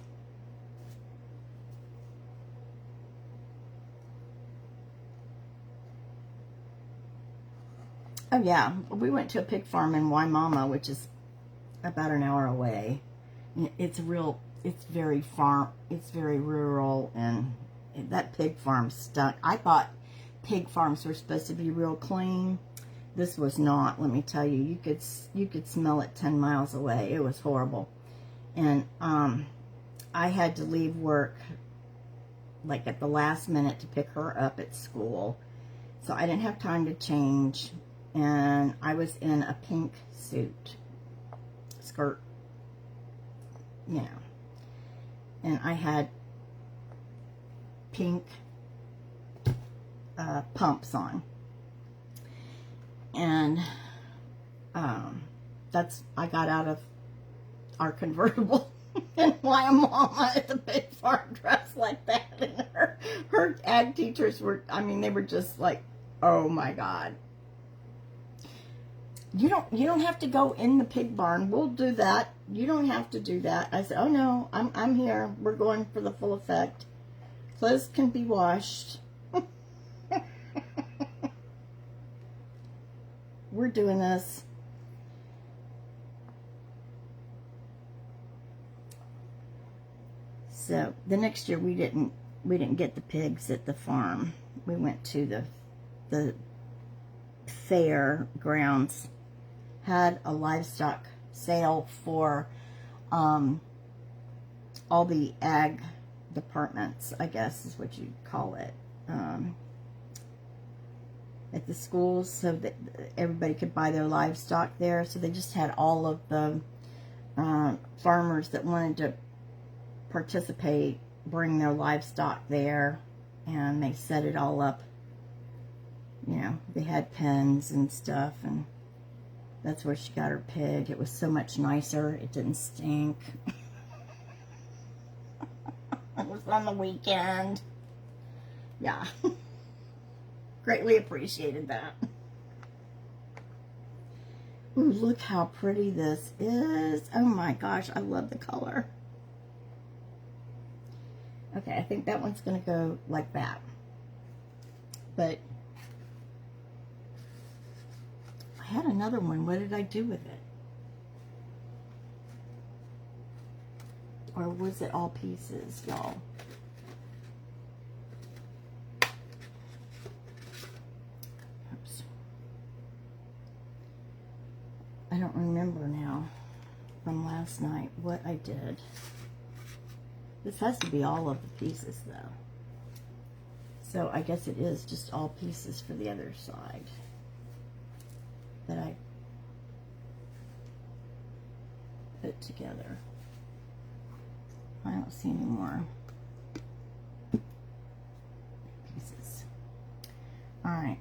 Oh yeah, we went to a pig farm in Waimama, which is about an hour away. It's very rural, and that pig farm stunk. I thought pig farms were supposed to be real clean, This was not, let me tell you. You could smell it 10 miles away. It was horrible. And I had to leave work like at the last minute to pick her up at school. So I didn't have time to change. And I was in a pink suit, skirt, you know. And I had pink pumps on. And I got out of our convertible and why a mama at the big farm dressed like that. And her ag teachers were, I mean, they were just like, oh my God. You don't have to go in the pig barn. We'll do that. You don't have to do that. I said, oh no, I'm here. We're going for the full effect. Clothes can be washed. We're doing this. So the next year we didn't get the pigs at the farm. We went to the fair grounds. Had a livestock sale for all the ag departments, I guess is what you'd call it, at the schools, so that everybody could buy their livestock there. So they just had all of the farmers that wanted to participate bring their livestock there, and they set it all up. You know, they had pens and stuff, and that's where she got her pig. It was so much nicer. It didn't stink. It was on the weekend. Yeah. Greatly appreciated that. Ooh, look how pretty this is. Oh my gosh, I love the color. Okay, I think that one's going to go like that. But I had another one. What did I do with it? Or was it all pieces, y'all? Oops. I don't remember now from last night what I did. This has to be all of the pieces, though. So I guess it is just all pieces for the other side that I put together. I don't see any more pieces. All right.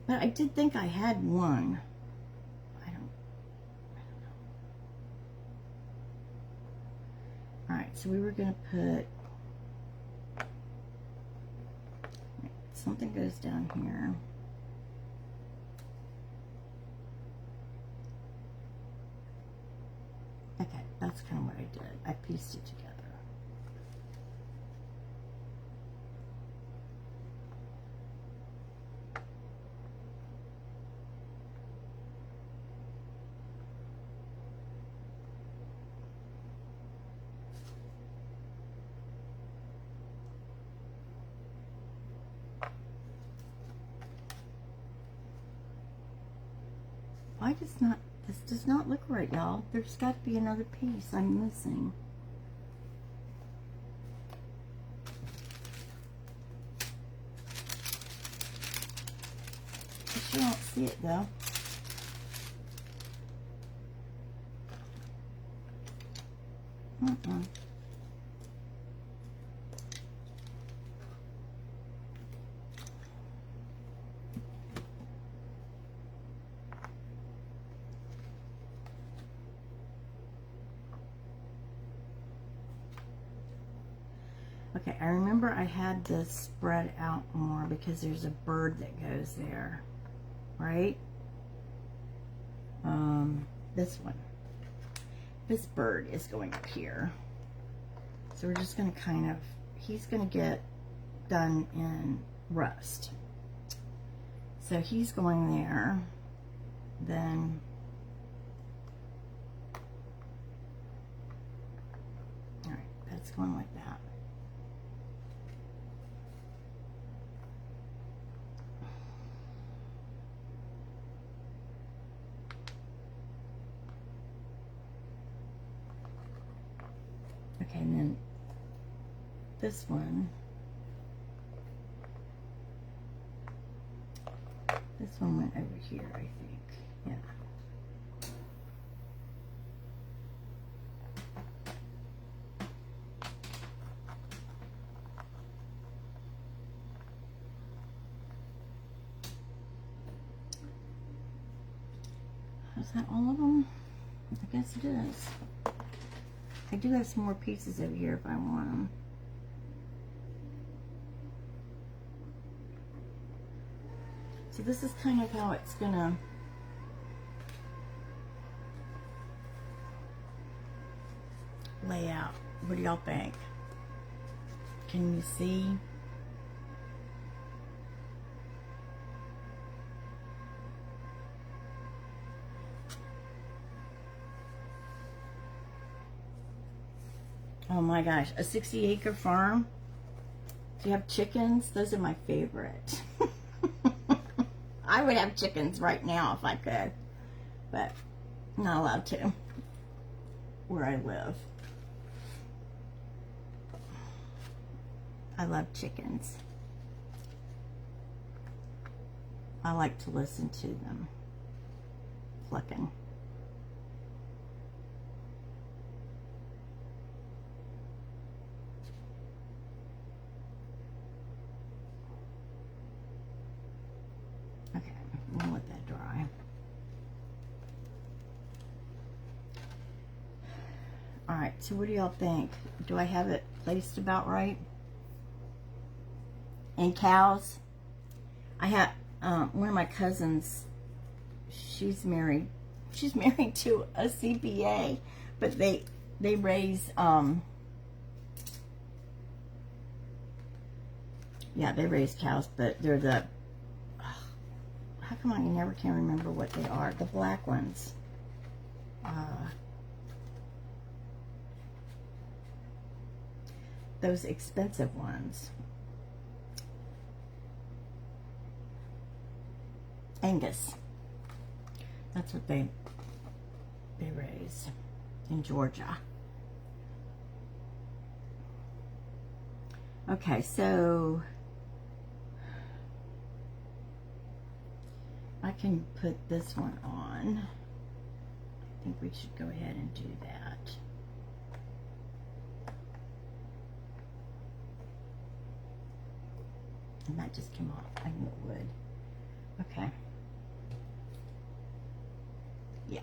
But I did think I had one. I don't know. All right, so we were going to put, something goes down here. Okay, that's kind of what I did. I pieced it together. Why does not, this does not look right, y'all. There's got to be another piece I'm missing. I sure don't see it, though. Okay, I remember I had this spread out more because there's a bird that goes there, right? This one. This bird is going up here. So we're just going to kind of, he's going to get done in rust. So he's going there. Then all right, that's going like that. Okay, and then this one. This one went over here, I think. Yeah. Is that all of them? I guess it is. I do have some more pieces over here if I want them. So this is kind of how it's gonna lay out. What do y'all think? Can you see? Oh my gosh, a 60-acre farm. Do you have chickens? Those are my favorite. I would have chickens right now if I could, but I'm not allowed to where I live. I love chickens. I like to listen to them clucking. Okay, we'll let that dry. All right, so what do y'all think? Do I have it placed about right? And cows? I have one of my cousins, she's married to a CPA, but they raise yeah, they raise cows, but they're the how come I never can remember what they are? The black ones. Those expensive ones. Angus. That's what they raise in Georgia. Okay, so I can put this one on. I think we should go ahead and do that. And that just came off. I knew it would. Okay. Yeah.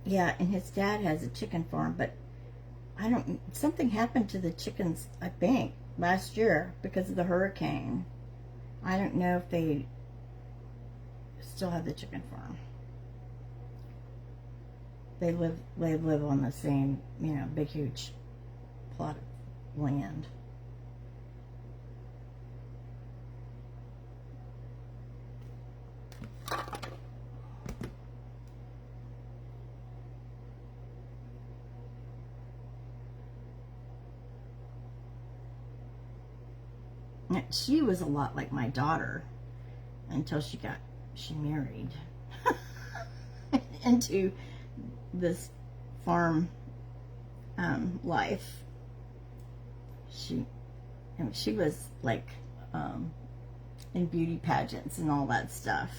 Yeah, and his dad has a chicken farm, but something happened to the chickens, I think, last year because of the hurricane. I don't know if they still have the chicken farm. They live on the same, you know, big huge plot of land. She was a lot like my daughter until she married into this farm life. She was like in beauty pageants and all that stuff.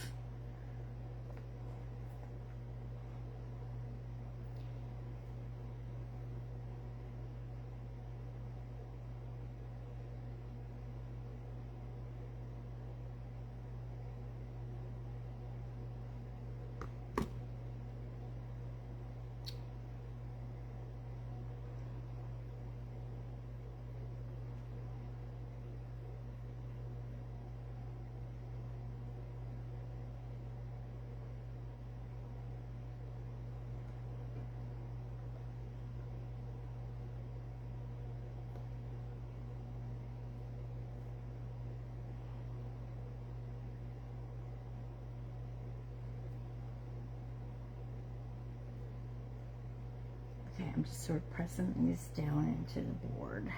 Okay, I'm just sort of pressing these down into the board.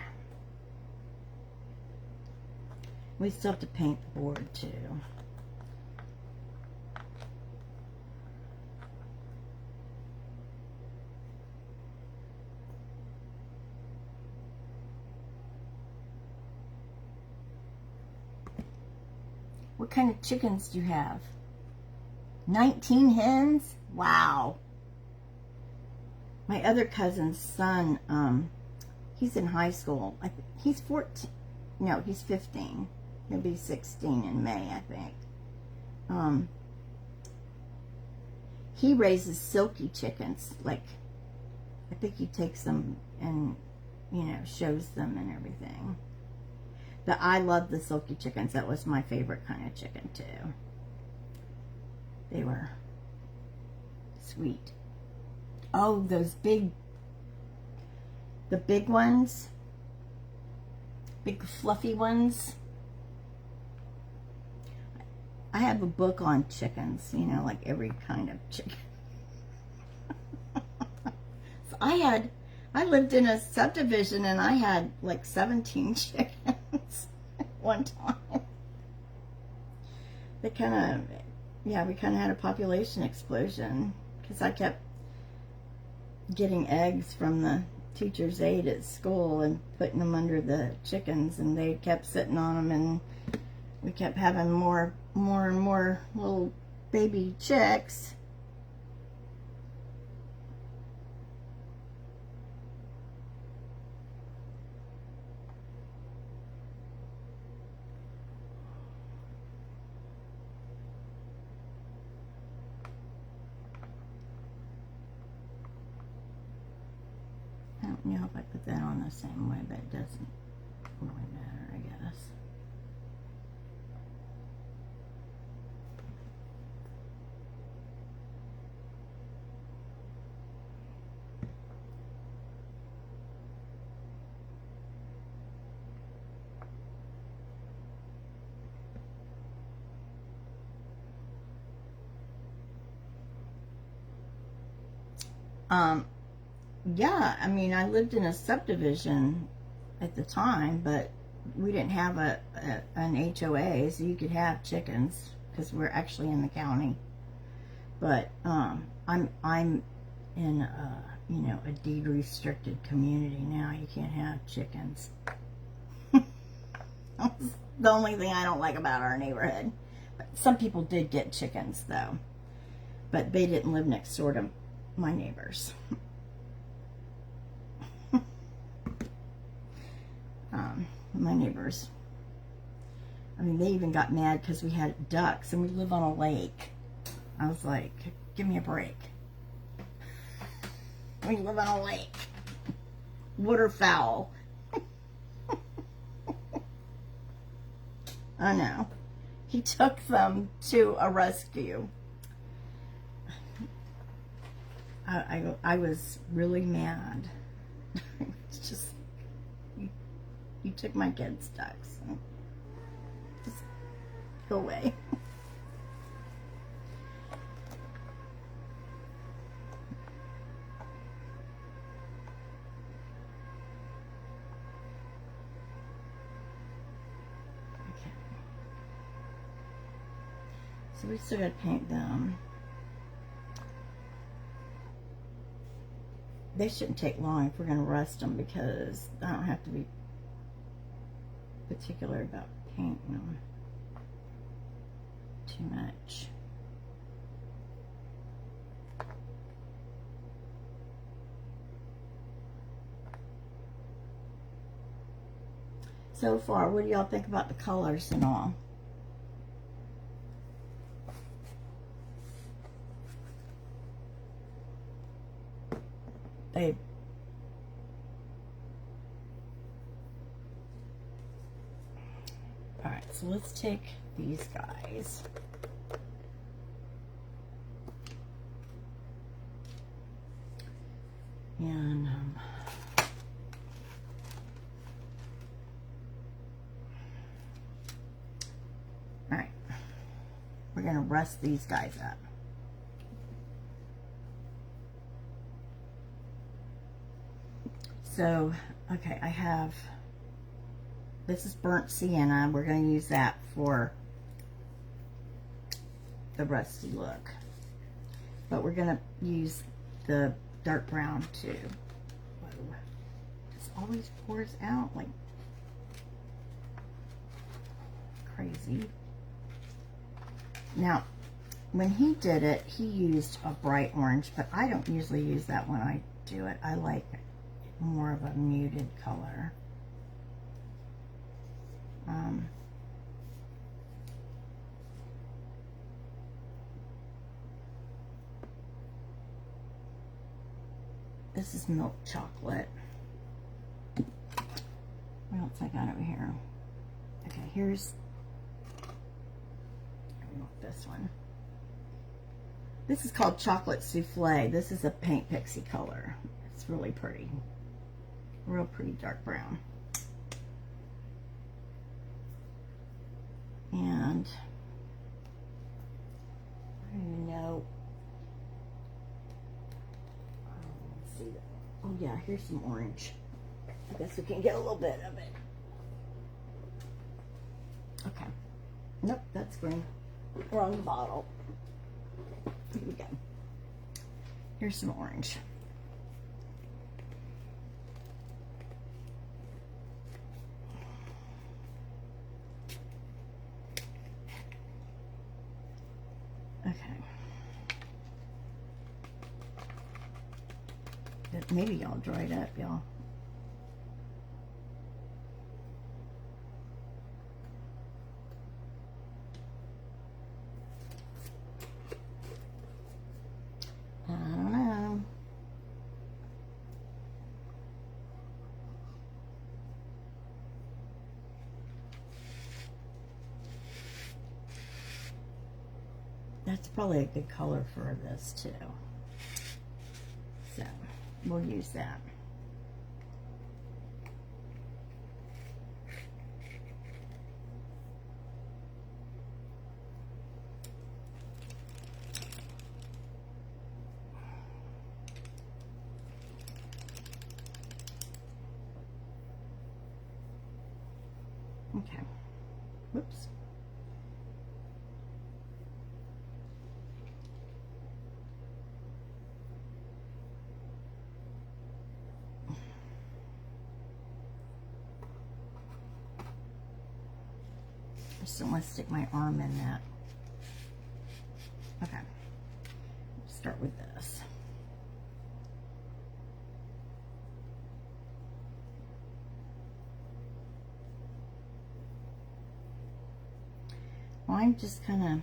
We still have to paint the board too. What kind of chickens do you have? 19 hens? Wow. My other cousin's son, he's in high school. He's 14. No, he's 15. He'll be 16 in May, I think. He raises silky chickens. Like, I think he takes them and, you know, shows them and everything. But I love the silky chickens. That was my favorite kind of chicken, too. They were sweet. Oh, those big, the big ones, big fluffy ones. I have a book on chickens, you know, like every kind of chicken. So I lived in a subdivision and I had like 17 chickens at one time. They kind of, yeah, we kind of had a population explosion because I kept getting eggs from the teacher's aide at school and putting them under the chickens, and they kept sitting on them, and we kept having more and more little baby chicks. I don't know if I put that on the same way, but it doesn't really matter, I guess. Yeah, I mean, I lived in a subdivision at the time, but we didn't have an HOA, so you could have chickens because we're actually in the county. But I'm in you know, a deed restricted community now. You can't have chickens. That's the only thing I don't like about our neighborhood. But some people did get chickens though, but they didn't live next door to my neighbors. My neighbors, I mean, they even got mad because we had ducks and we live on a lake. I was like, give me a break. We live on a lake. Waterfowl. I know. He took them to a rescue. I was really mad. It's just, you took my kids' ducks. Just go away. Okay. So we still gotta paint them. They shouldn't take long if we're going to rust them, because I don't have to be particular about painting them too much. So far, what do y'all think about the colors and all? They all right, so let's take these guys. And all right, we're gonna rust these guys up. So, okay, I have This is burnt sienna. We're going to use that for the rusty look. But we're going to use the dark brown too. Whoa. This always pours out like crazy. Now, when he did it, he used a bright orange, but I don't usually use that when I do it. I like more of a muted color. This is milk chocolate. What else I got over here? Okay, here's this one. This is called chocolate souffle. This is a paint pixie color. It's really pretty. Real pretty dark brown. And I don't even know. Let's see. Oh yeah, here's some orange. I guess we can get a little bit of it. Okay. Nope, that's green. Wrong bottle. Here we go. Here's some orange. Okay. Maybe y'all dried up, y'all. I don't know. That's probably a good color for this too. So we'll use that. Okay. Whoops. I just don't want to stick my arm in that. Okay. Start with this. Well, I'm just kind of,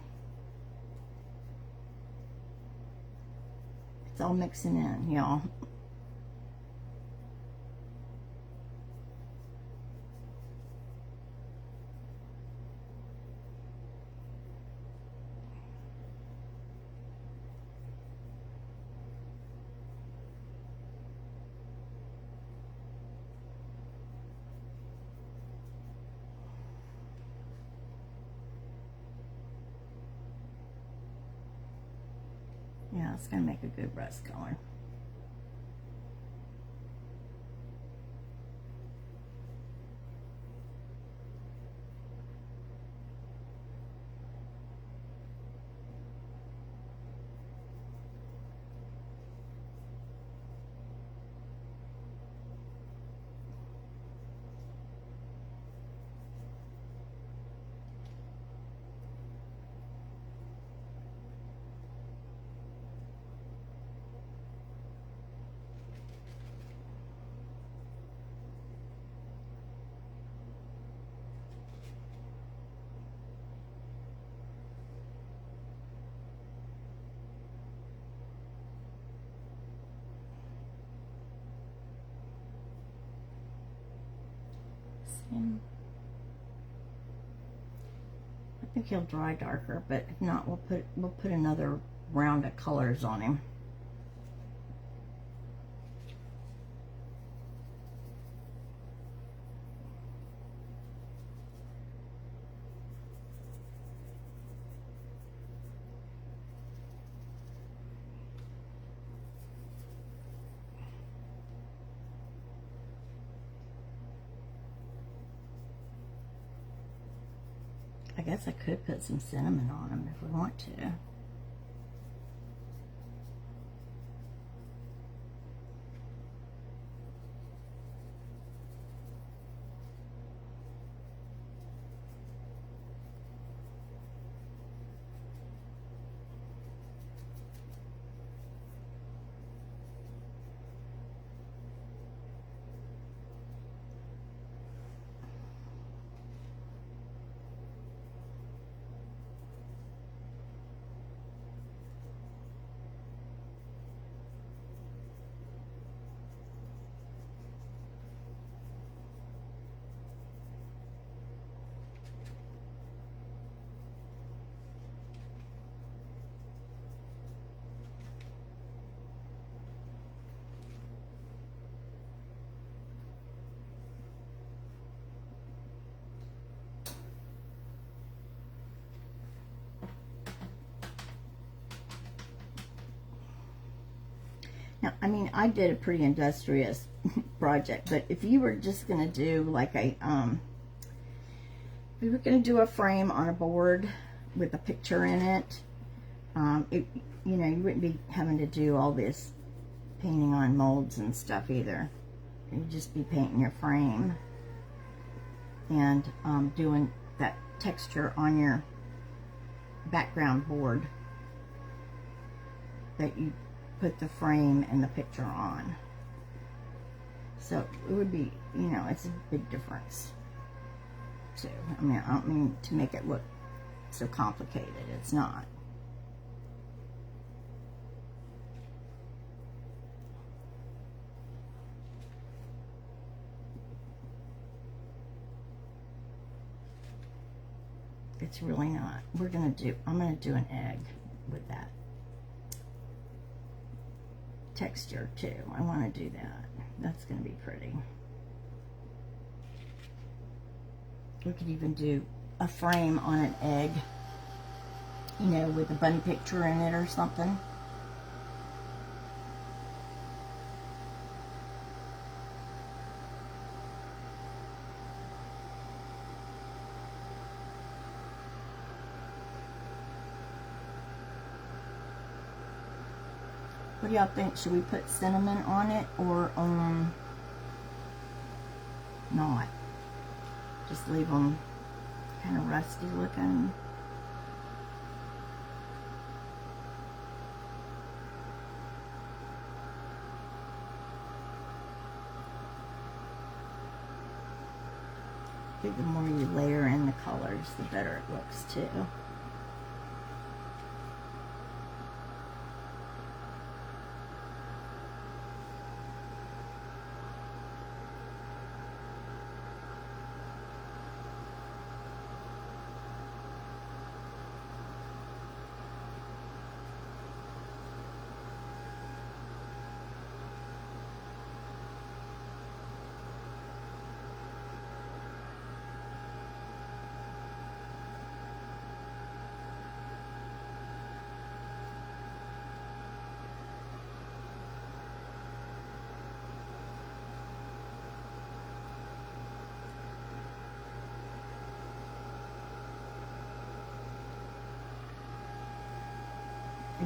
it's all mixing in, y'all. Yeah, it's going to make a good rust color. I think he'll dry darker, but if not, we'll put another round of colors on him. guess I could put some cinnamon on them if we want to. Now, I mean, I did a pretty industrious project, but if you were just going to do like a, if you were going to do a frame on a board with a picture in it, you know, you wouldn't be having to do all this painting on molds and stuff either. You'd just be painting your frame and doing that texture on your background board that you put the frame and the picture on. So it would be, you know, it's a big difference too. I mean, I don't mean to make it look so complicated. It's not. It's really not. I'm gonna do an egg with that texture too. I want to do that. That's going to be pretty. We could even do a frame on an egg, you know, with a bunny picture in it or something. What do y'all think? Should we put cinnamon on it or not? Just leave them kind of rusty looking. I think the more you layer in the colors, the better it looks too.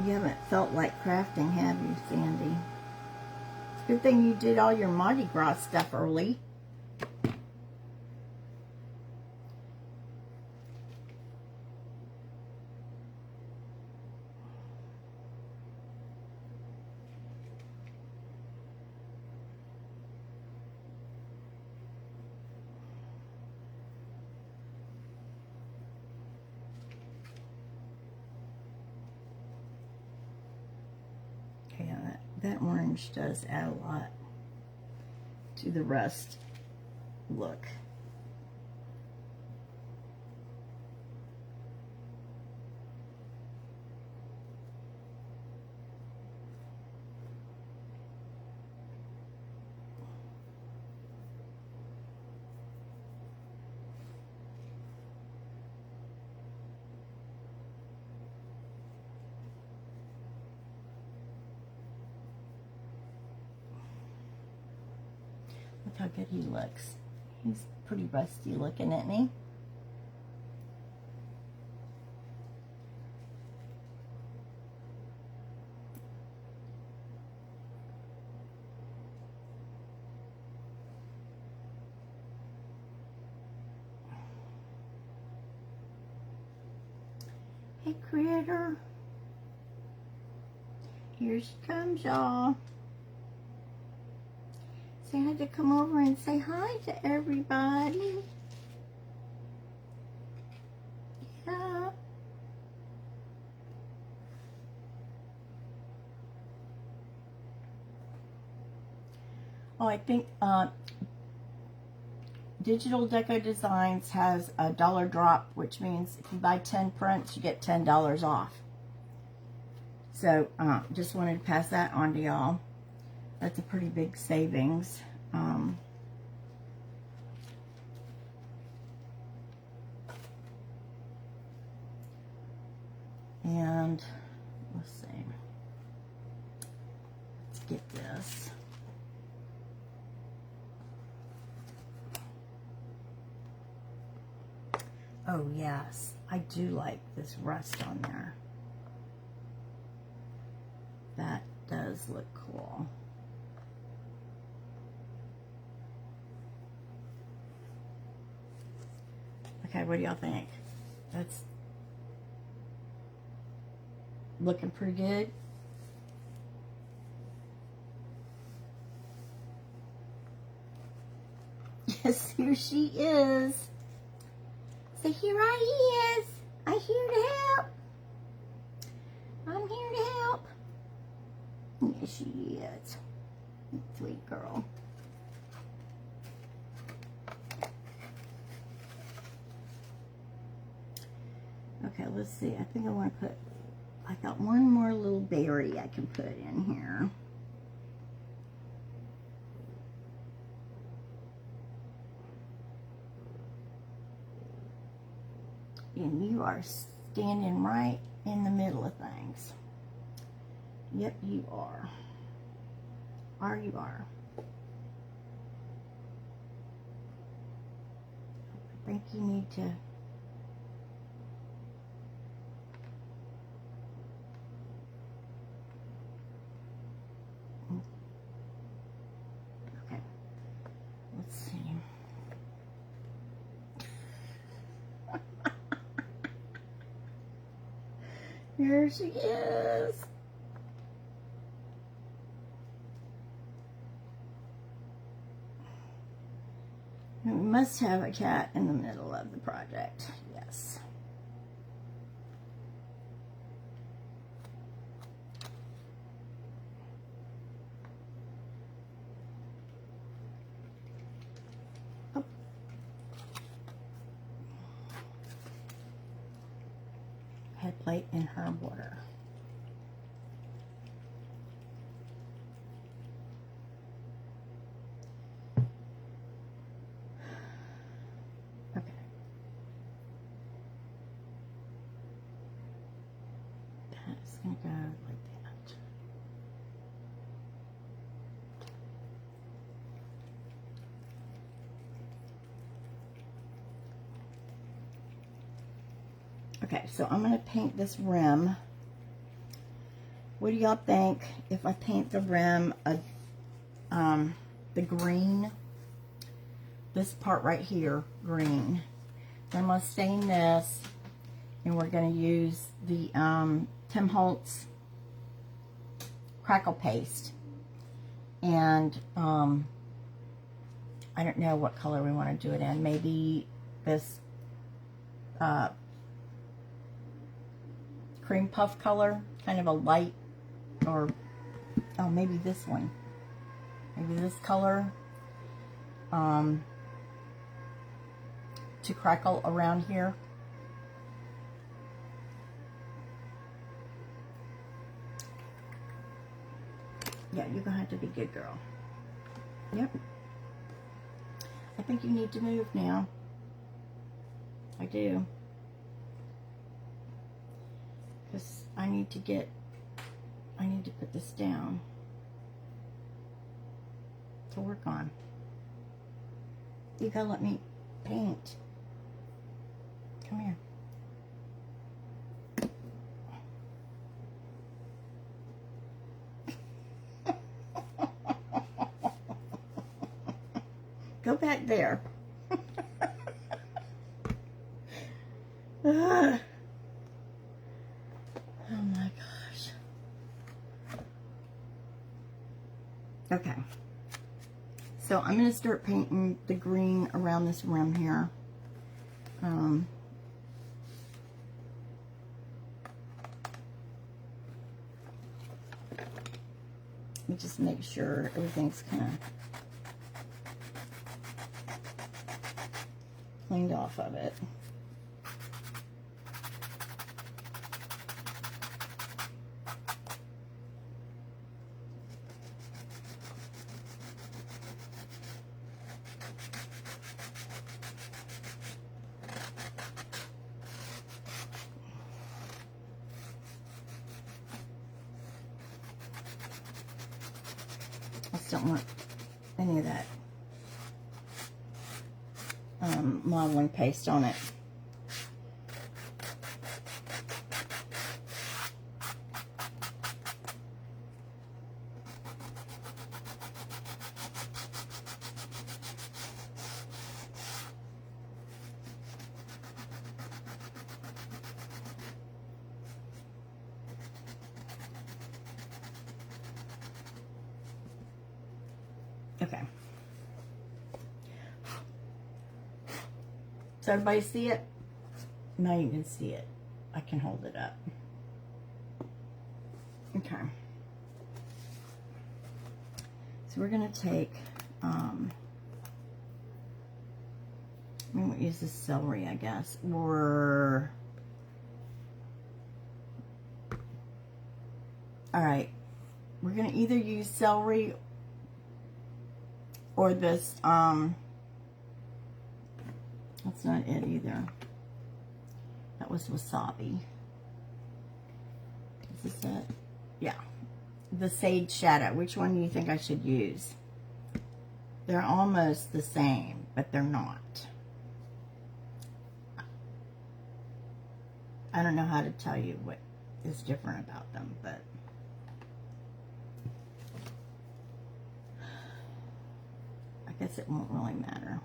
You haven't felt like crafting, have you, Sandy? It's a good thing you did all your Mardi Gras stuff early. That orange does add a lot to the rust look. Look how good he looks. He's pretty rusty looking, isn't he? Hey, critter. Here she comes, y'all. So I had to come over and say hi to everybody. Yeah. Oh, I think Digital Deco Designs has a $1 drop, which means if you buy 10 prints, you get $10 off. So, just wanted to pass that on to y'all. That's a pretty big savings. And let's see. Let's get this. Oh yes, I do like this rust on there. That does look cool. Okay, what do y'all think? That's looking pretty good. Yes, here she is. So here I is. I'm here to help. I'm here to help. Yes, she is. Sweet girl. Okay, let's see. I think I want to put, I got one more little berry I can put in here. And you are standing right in the middle of things. Yep, you are. You are. I think you need to okay. Let's see. Here she is. We must have a cat in the middle of the project. Yes. Oh. Head plate in her water. Gonna go like that. Okay, so I'm gonna paint this rim. What do y'all think if I paint the rim of the green? This part right here, green. Then I'm gonna stain this, and we're gonna use the Tim Holtz crackle paste, and I don't know what color we want to do it in. Maybe this cream puff color, kind of a light, or oh, maybe this one, maybe this color, to crackle around here. Yeah, you're gonna have to be good, girl. Yep. I think you need to move now. I do. Because I need to put this down to work on. You gotta let me paint. Come here. Go back there. Okay. So I'm going to start painting the green around this rim here. Let me just make sure everything's kind of cleaned off of it. I just don't want any of that modeling paste on it. Okay. Does everybody see it? Now you can see it. I can hold it up. Okay. So we're going to take, we won't use the celery, I guess, or, all right, we're going to either use celery or this, that's not it either. That was wasabi. Is this it? Yeah. The Sage Shadow. Which one do you think I should use? They're almost the same, but they're not. I don't know how to tell you what is different about them, but I guess it won't really matter.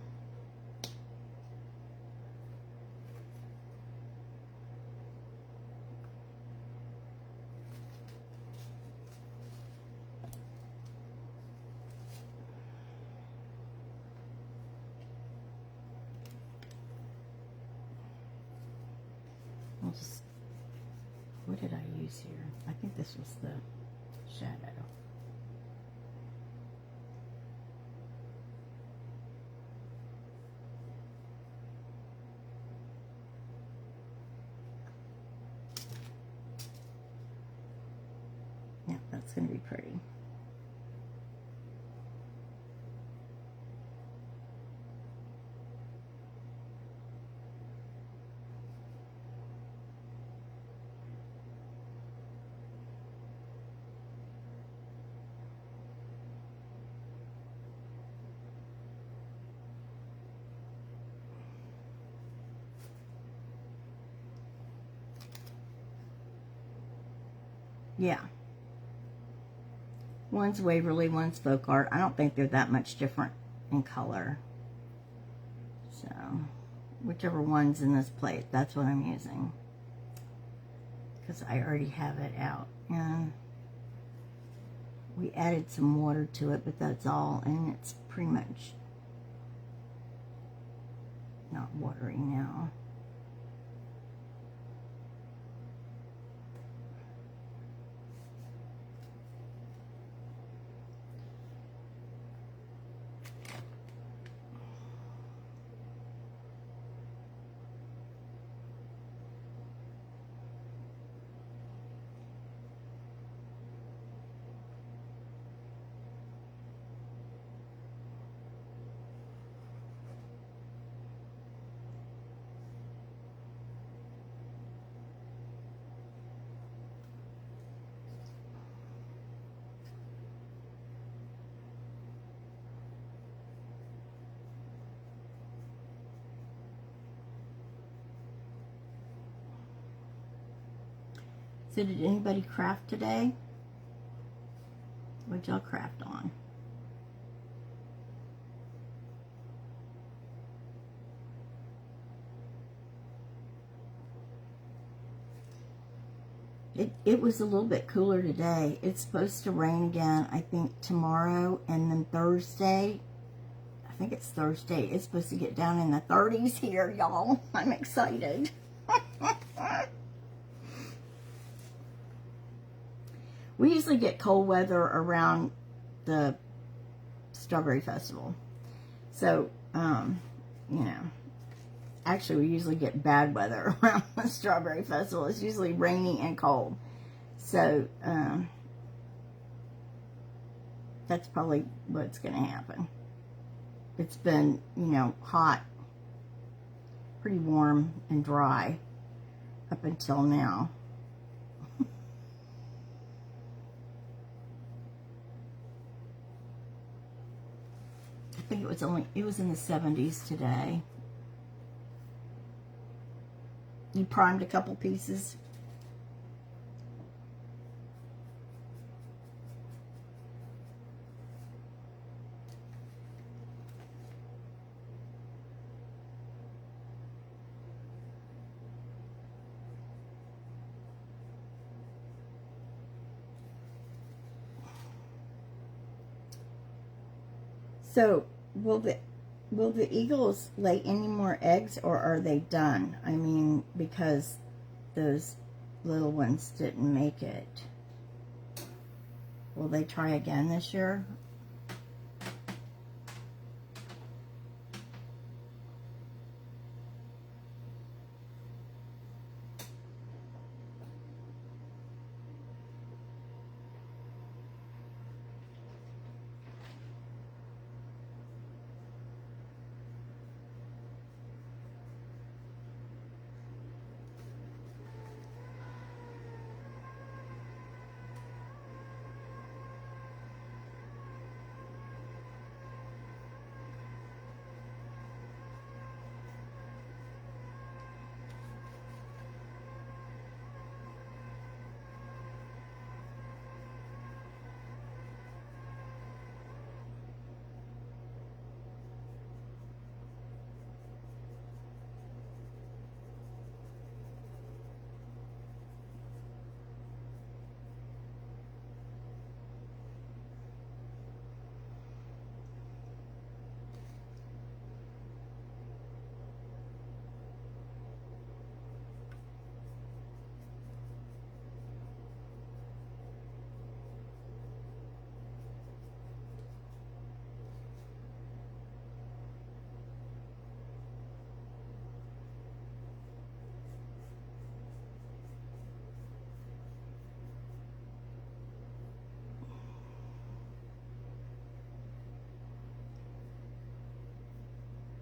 I'll just, what did I use here? I think this was the shadow. Yeah, that's going to be pretty. Yeah. One's Waverly, one's Folk Art. I don't think they're that much different in color. So, whichever one's in this plate, that's what I'm using. Because I already have it out. And we added some water to it, but that's all. And it's pretty much not watery now. So did anybody craft today? What'd y'all craft on? It was a little bit cooler today. It's supposed to rain again, I think, tomorrow, and then Thursday. I think it's Thursday. It's supposed to get down in the 30s here, y'all. I'm excited. We usually get cold weather around the Strawberry Festival. So, you know, actually we usually get bad weather around the Strawberry Festival. It's usually rainy and cold. So, that's probably what's going to happen. It's been, you know, hot, pretty warm and dry up until now. I think it was in the 70s today. You primed a couple pieces. So, will the eagles lay any more eggs, or are they done? I mean, because those little ones didn't make it. Will they try again this year?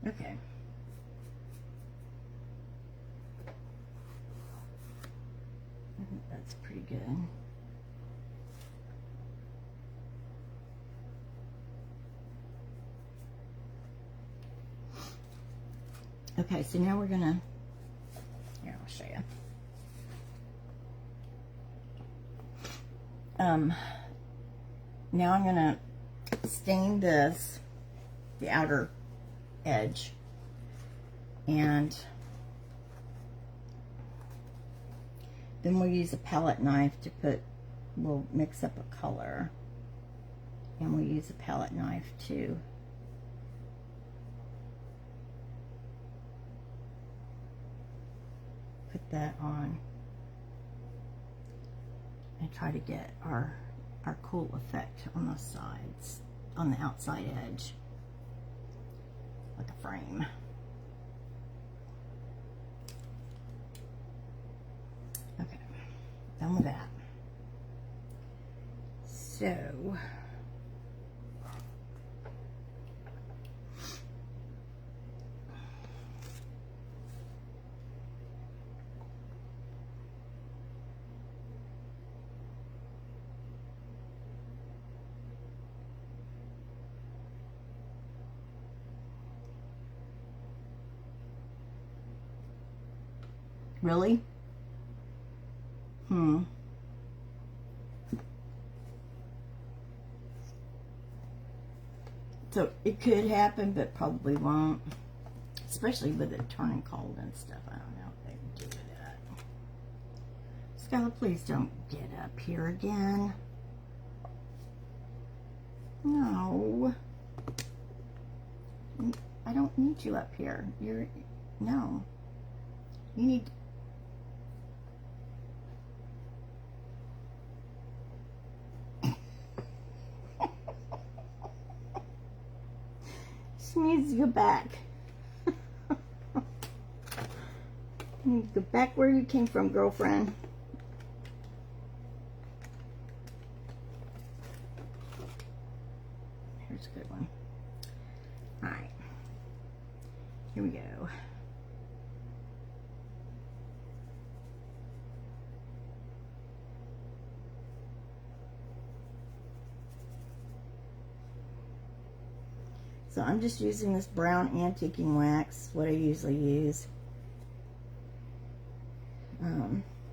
Okay. I think that's pretty good. Okay, so now we're gonna, here, I'll show you. Now I'm gonna stain this, the outer edge, and then we'll use a palette knife to we'll mix up a color, and we'll use a palette knife to put that on and try to get our cool effect on the sides, on the outside edge, like a frame. Okay, done with that. So, really? So it could happen, but probably won't. Especially with it turning cold and stuff. I don't know if they can do that. Stella, please don't get up here again. No. I don't need you up here. No. You need... She needs to go back. You need to go back where you came from, girlfriend. Here's a good one. All right. Here we go. So I'm just using this brown antiquing wax, what I usually use,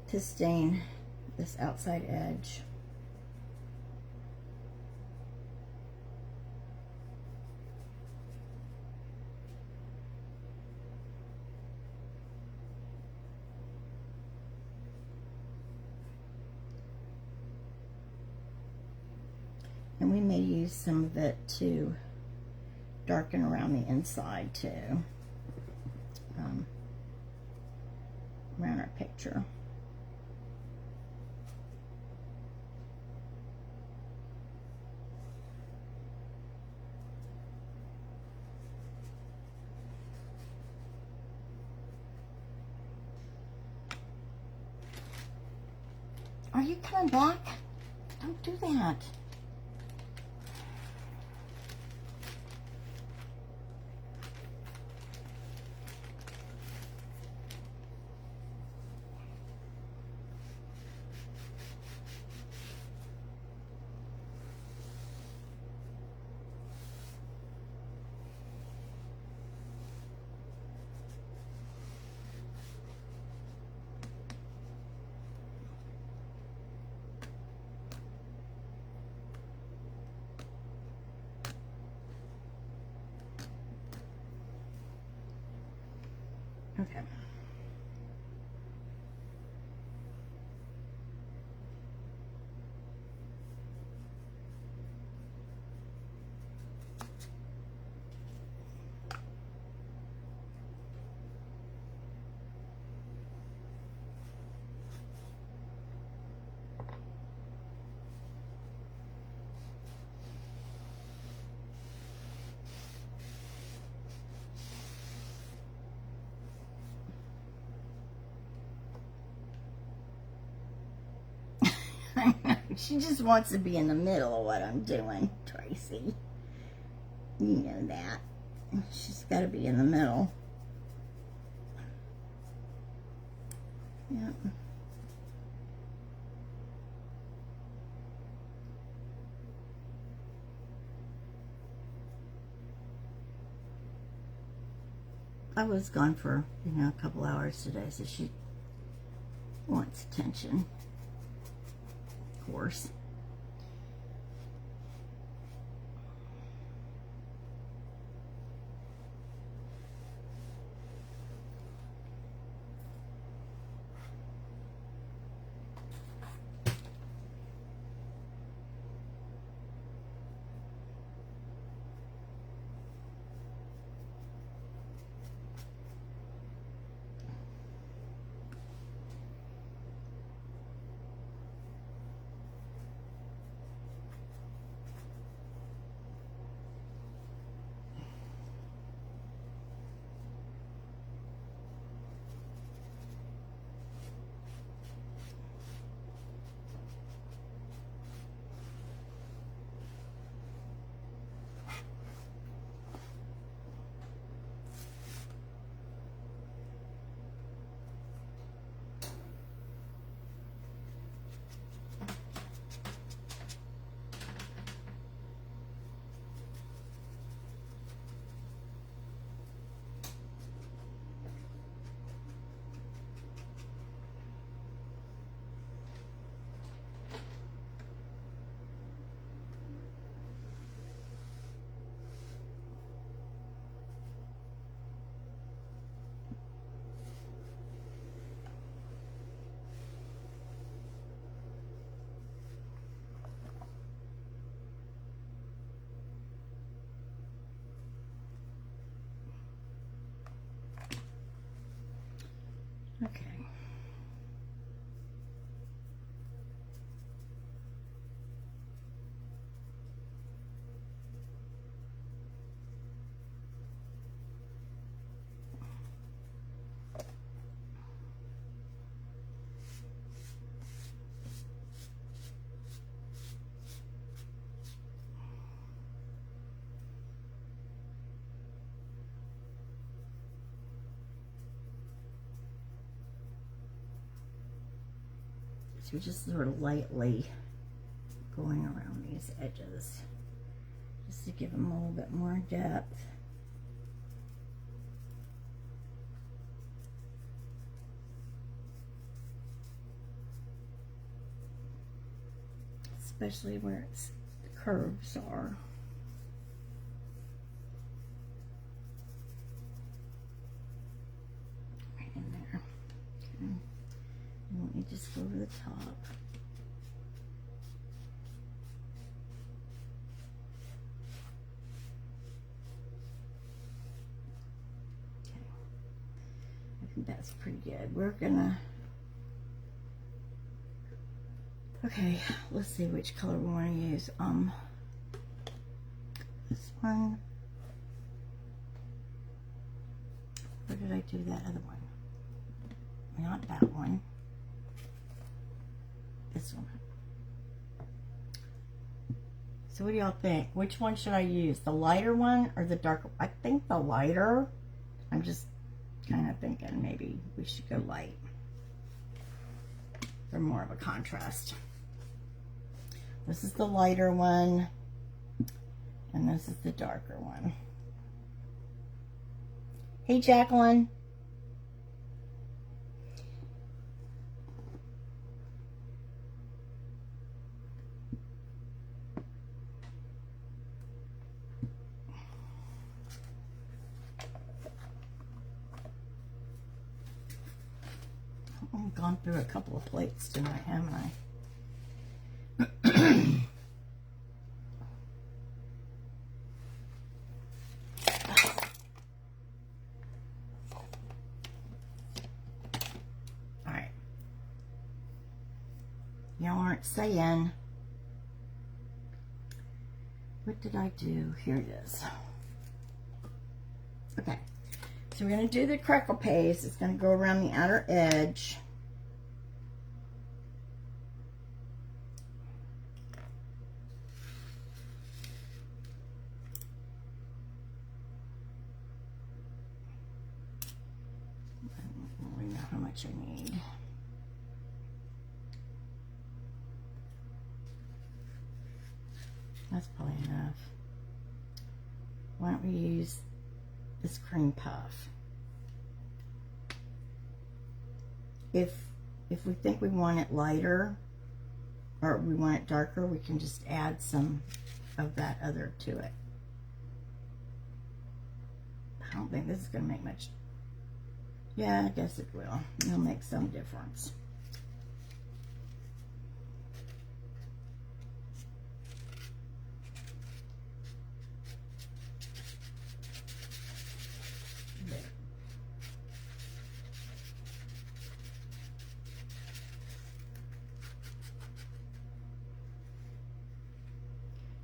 to stain this outside edge. And we may use some of it to darken around the inside too, around our picture. Are you coming back? Don't do that. Okay. She just wants to be in the middle of what I'm doing, Tracy. You know that. She's got to be in the middle. Yep. I was gone for, a couple hours today, so she wants attention. Of course. So just sort of lightly going around these edges, just to give them a little bit more depth. Especially where the curves are. Right in there. Okay. And let me just go over the top. Okay. I think that's pretty good. We're gonna, okay, let's see which color we want to use. This one. Where did I do that other one? Not that one. This one. So what do y'all think? Which one should I use? The lighter one or the darker? I think the lighter. I'm just kind of thinking maybe we should go light. They're more of a contrast. This is the lighter one, and this is the darker one. Hey, Jacqueline. I've gone through a couple of plates tonight, haven't I? Alright. Y'all aren't saying. What did I do? Here it is. Okay. So we're going to do the crackle paste. It's going to go around the outer edge. I don't really know how much I need. That's probably enough. Why don't we use this cream puff? If we think we want it lighter or we want it darker, we can just add some of that other to it. I don't think this is going to make much. Yeah, I guess it will. It'll make some difference.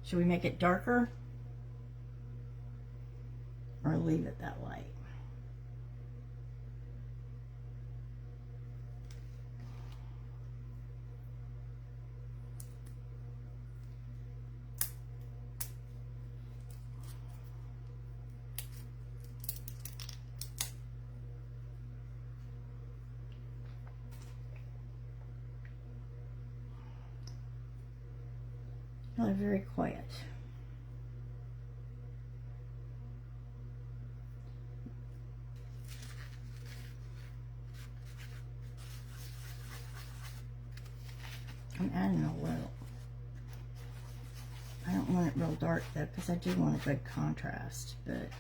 Should we make it darker or leave it that light? They're very quiet. I'm adding a little. I don't want it real dark though, because I do want a good contrast, but it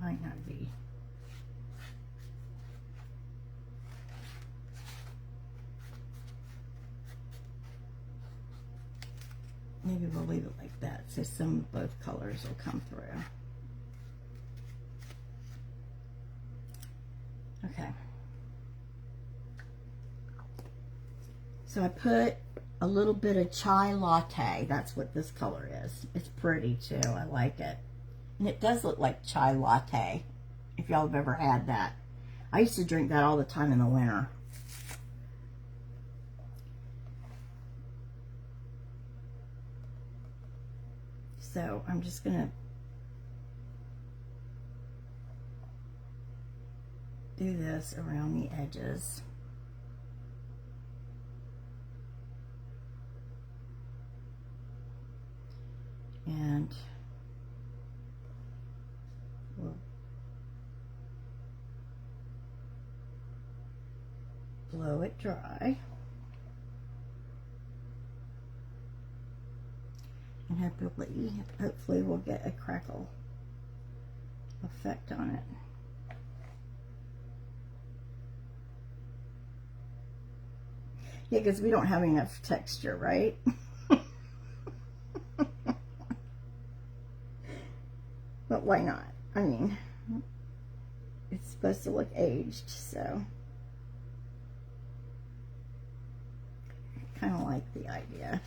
might not be. Maybe we'll leave it like that, so some of both colors will come through. Okay. So I put a little bit of chai latte. That's what this color is. It's pretty too. I like it. And it does look like chai latte, if y'all have ever had that. I used to drink that all the time in the winter. So I'm just going to do this around the edges. And we'll blow it dry. And hopefully we'll get a crackle effect on it. Yeah, because we don't have enough texture, right? But why not? I mean, it's supposed to look aged, so I kind of like the idea.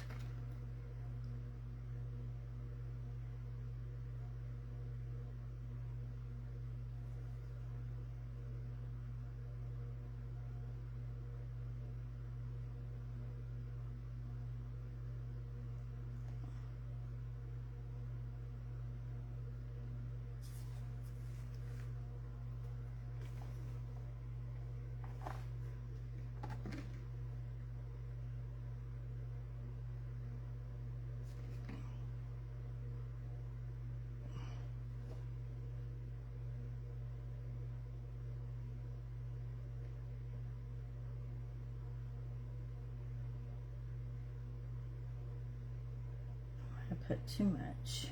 Put too much.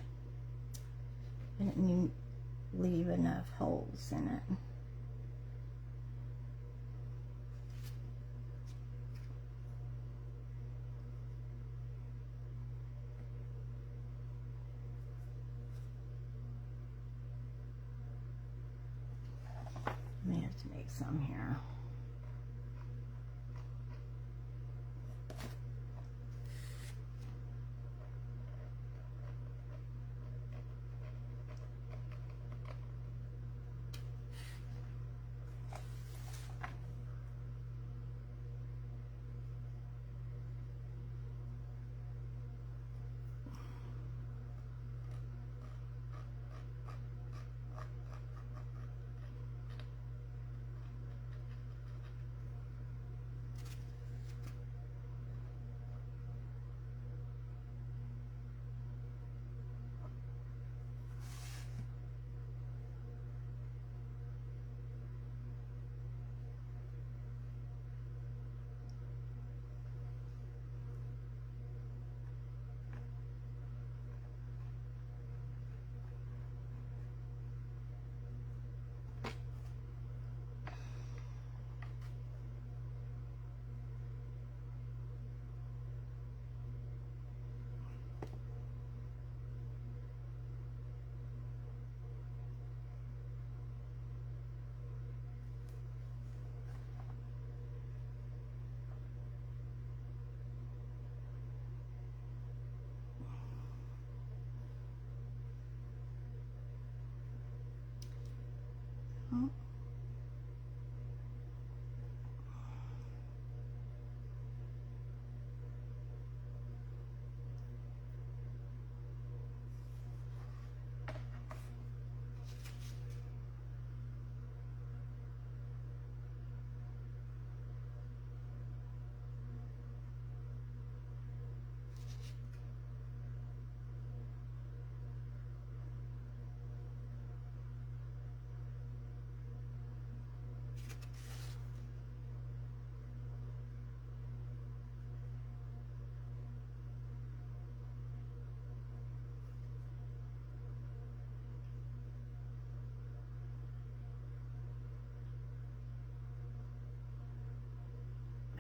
I didn't leave enough holes in it. May have to make some here.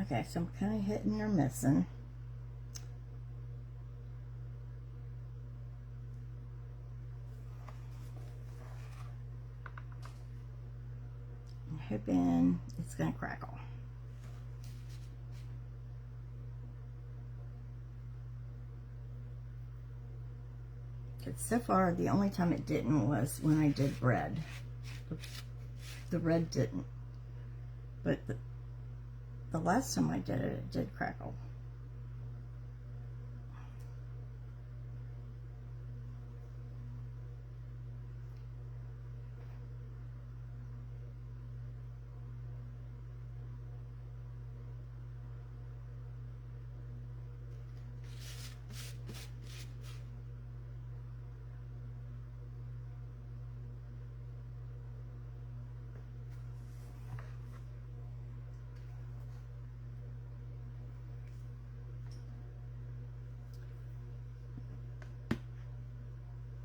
Okay, so I'm kind of hitting or missing. I'm hoping it's going to crackle. Because so far, the only time it didn't was when I did bread. The red didn't. But the last time I did it, it did crackle.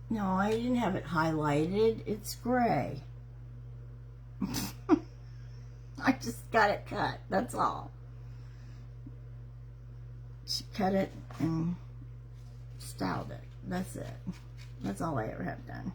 No, I didn't have it highlighted. It's gray. I just got it cut. That's all. She cut it and styled it. That's it. That's all I ever have done.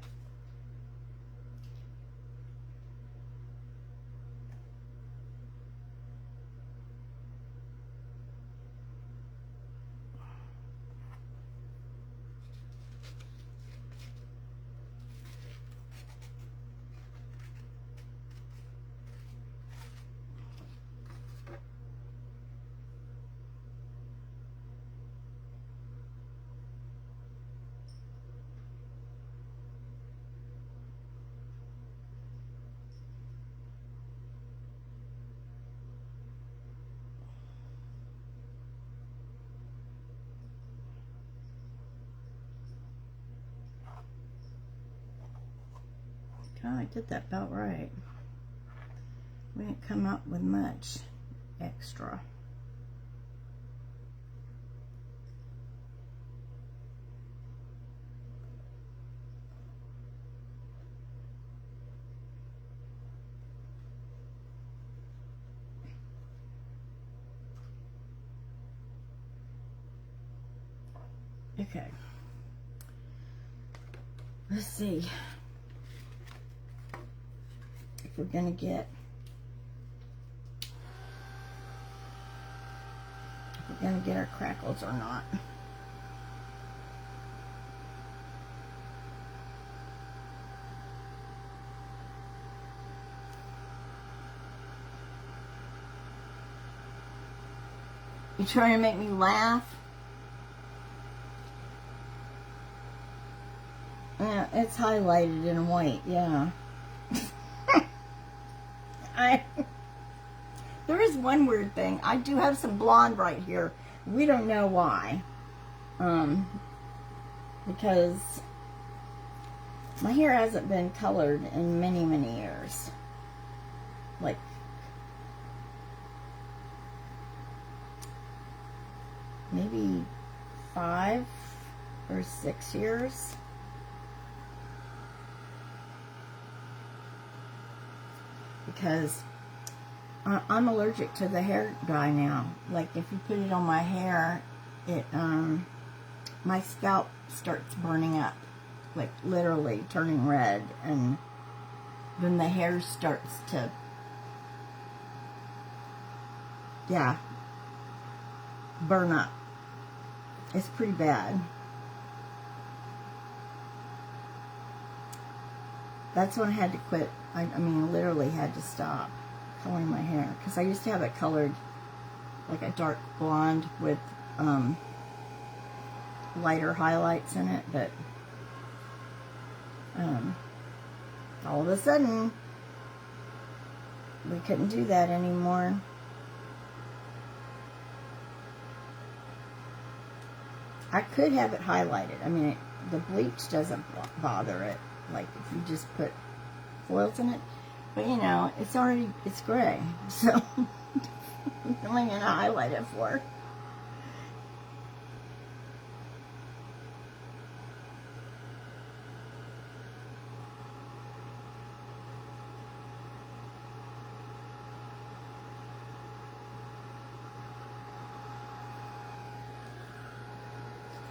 Oh, I did that about right. We didn't come up with much extra. Okay. Let's see if we're gonna get our crackles or not. You trying to make me laugh? Yeah, it's highlighted in white, yeah. There is one weird thing. I do have some blonde right here. We don't know why. Because my hair hasn't been colored in many, many years. Like, maybe 5 or 6 years. Because I'm allergic to the hair dye now. Like, if you put it on my hair, it my scalp starts burning up, like literally turning red, and then the hair starts to, yeah, burn up. It's pretty bad. That's when I had to quit. I mean, literally had to stop coloring my hair, because I used to have it colored like a dark blonde with lighter highlights in it, but all of a sudden we couldn't do that anymore. I could have it highlighted. I mean, the bleach doesn't bother it, like if you just put foils in it. But you know, it's gray, so what am I gonna highlight it for?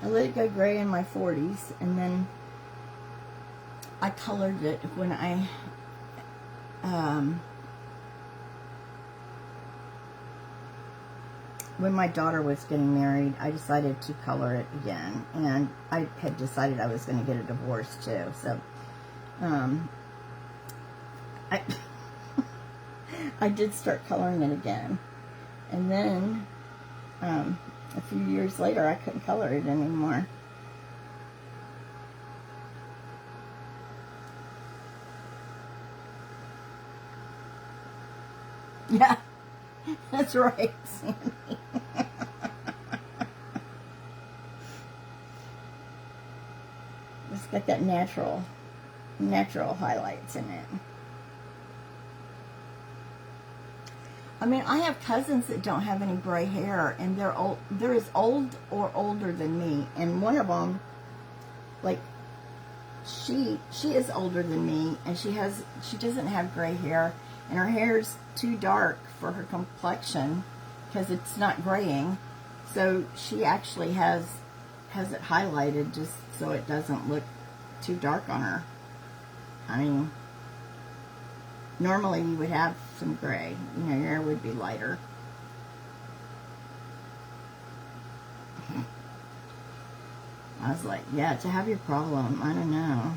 I let it go gray in my 40s, and then I colored it when I when my daughter was getting married. I decided to color it again, and I had decided I was going to get a divorce too, so I I did start coloring it again, and then a few years later I couldn't color it anymore. Yeah, that's right, Sandy. It's got that natural highlights in it. I mean, I have cousins that don't have any gray hair, and they're as old or older than me, and one of them, like, she is older than me, and she doesn't have gray hair, and her hair's too dark for her complexion because it's not graying. So she actually has it highlighted just so it doesn't look too dark on her. I mean, normally you would have some gray, you know, your hair would be lighter. I was like, yeah, to have your problem, I don't know.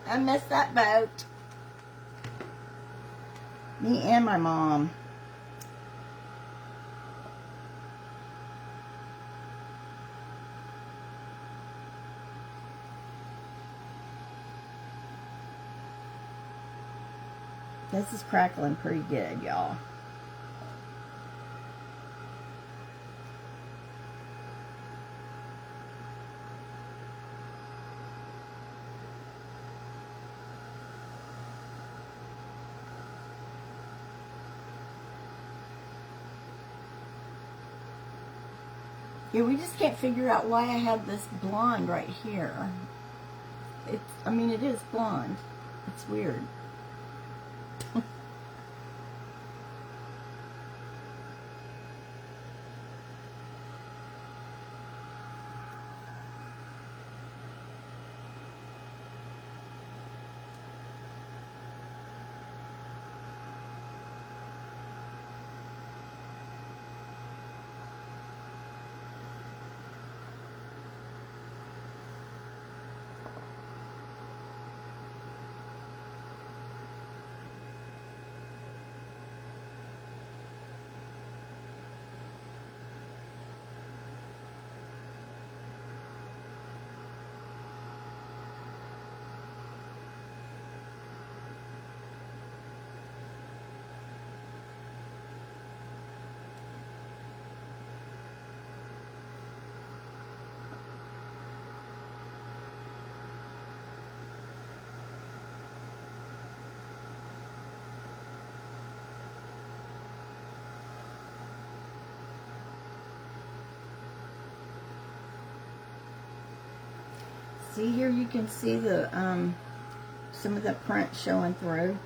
I missed that boat. Me and my mom. This is crackling pretty good, y'all. Yeah, we just can't figure out why I have this blonde right here. I mean, it is blonde. It's weird. See here, you can see the some of the print showing through.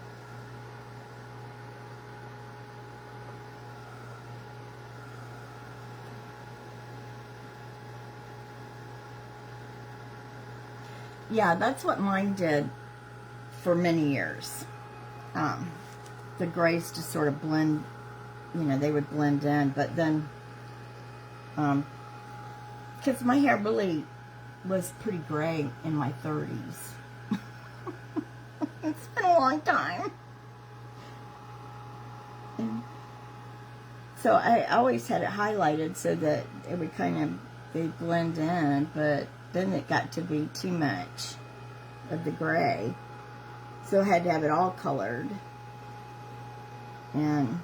Yeah, that's what mine did for many years. The grays just sort of blend, you know, they would blend in, but then, because my hair really was pretty gray in my 30s. It's been a long time. And so I always had it highlighted so that it would kind of, they'd blend in, but then it got to be too much of the gray. So I had to have it all colored. And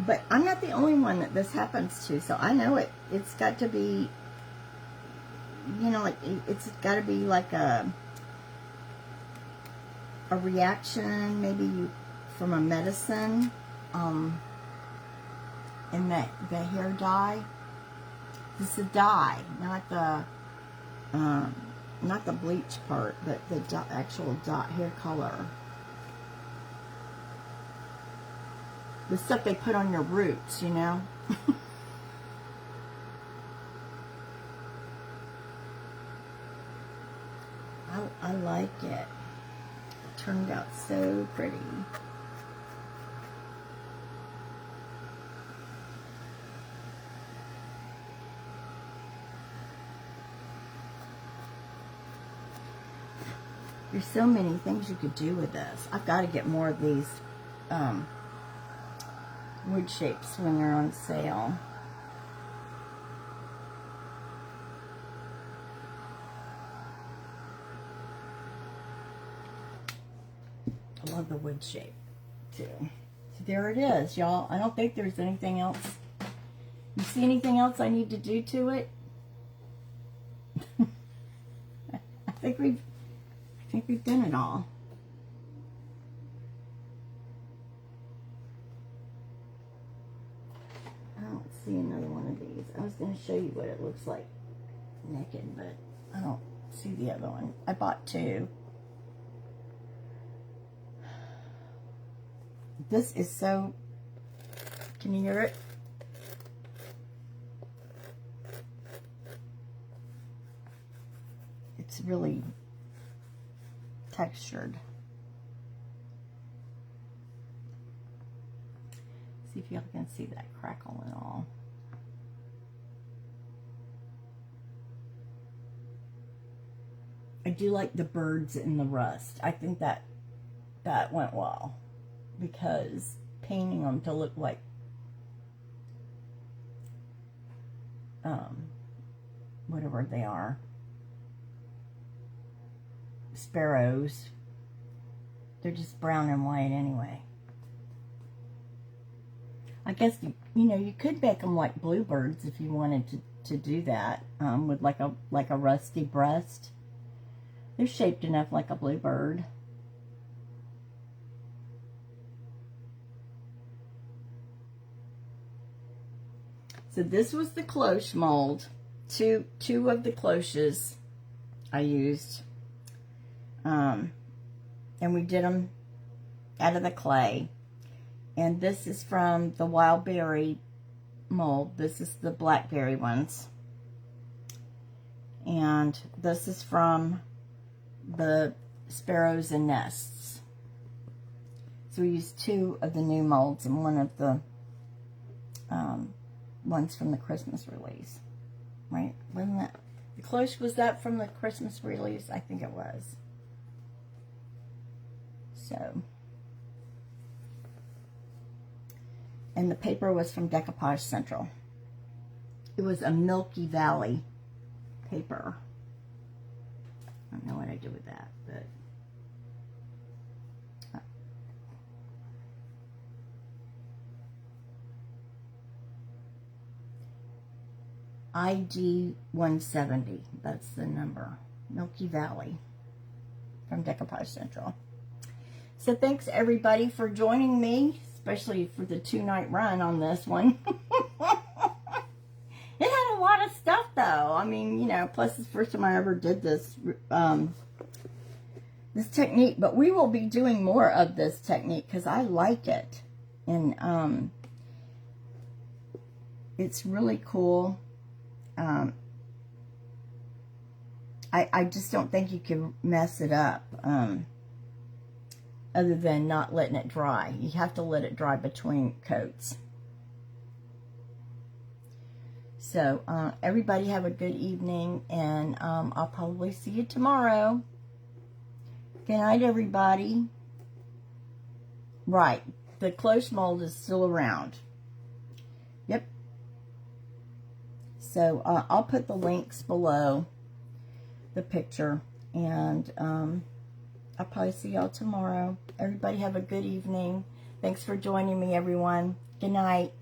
but I'm not the only one that this happens to, so I know it's got to be, you know, like it's got to be like a reaction, maybe from a medicine, and the hair dye. This is a dye, not the bleach part, but the actual dye, hair color. The stuff they put on your roots, you know. I like it. It turned out so pretty. There's so many things you could do with this. I've got to get more of these wood shapes when they're on sale. I love the wood shape too. So there it is, y'all. I don't think there's anything else. You see anything else I need to do to it? I think we've done it all. I don't see another one of these. I was going to show you what it looks like naked, but I don't see the other one. I bought two. This is so, can you hear it? It's really textured. See if y'all can see that crackle and all. I do like the birds in the rust. I think that went well, because painting them to look like whatever they are, sparrows, they're just brown and white anyway. I guess, you know, you could make them like bluebirds if you wanted to do that, with like a rusty breast. They're shaped enough like a bluebird. So this was the cloche mold. Two of the cloches I used. And we did them out of the clay. And this is from the wild berry mold. This is the blackberry ones. And this is from the sparrows and nests. So we used two of the new molds and one of the ones from the Christmas release. Right? Wasn't that the cloche? Was that from the Christmas release? I think it was. So, and the paper was from Decoupage Central. It was a Milky Valley paper. I don't know what I did with that, but ID 170, that's the number. Milky Valley from Decoupage Central. So thanks everybody for joining me, especially for the 2-night run on this one. It had a lot of stuff though. I mean, you know, plus it's the first time I ever did this this technique, but we will be doing more of this technique because I like it. And it's really cool. I just don't think you can mess it up, other than not letting it dry. You have to let it dry between coats. So, everybody have a good evening, and I'll probably see you tomorrow. Good night, everybody. Right, the cloche mold is still around. Yep. So, I'll put the links below the picture, and I'll probably see y'all tomorrow. Everybody have a good evening. Thanks for joining me, everyone. Good night.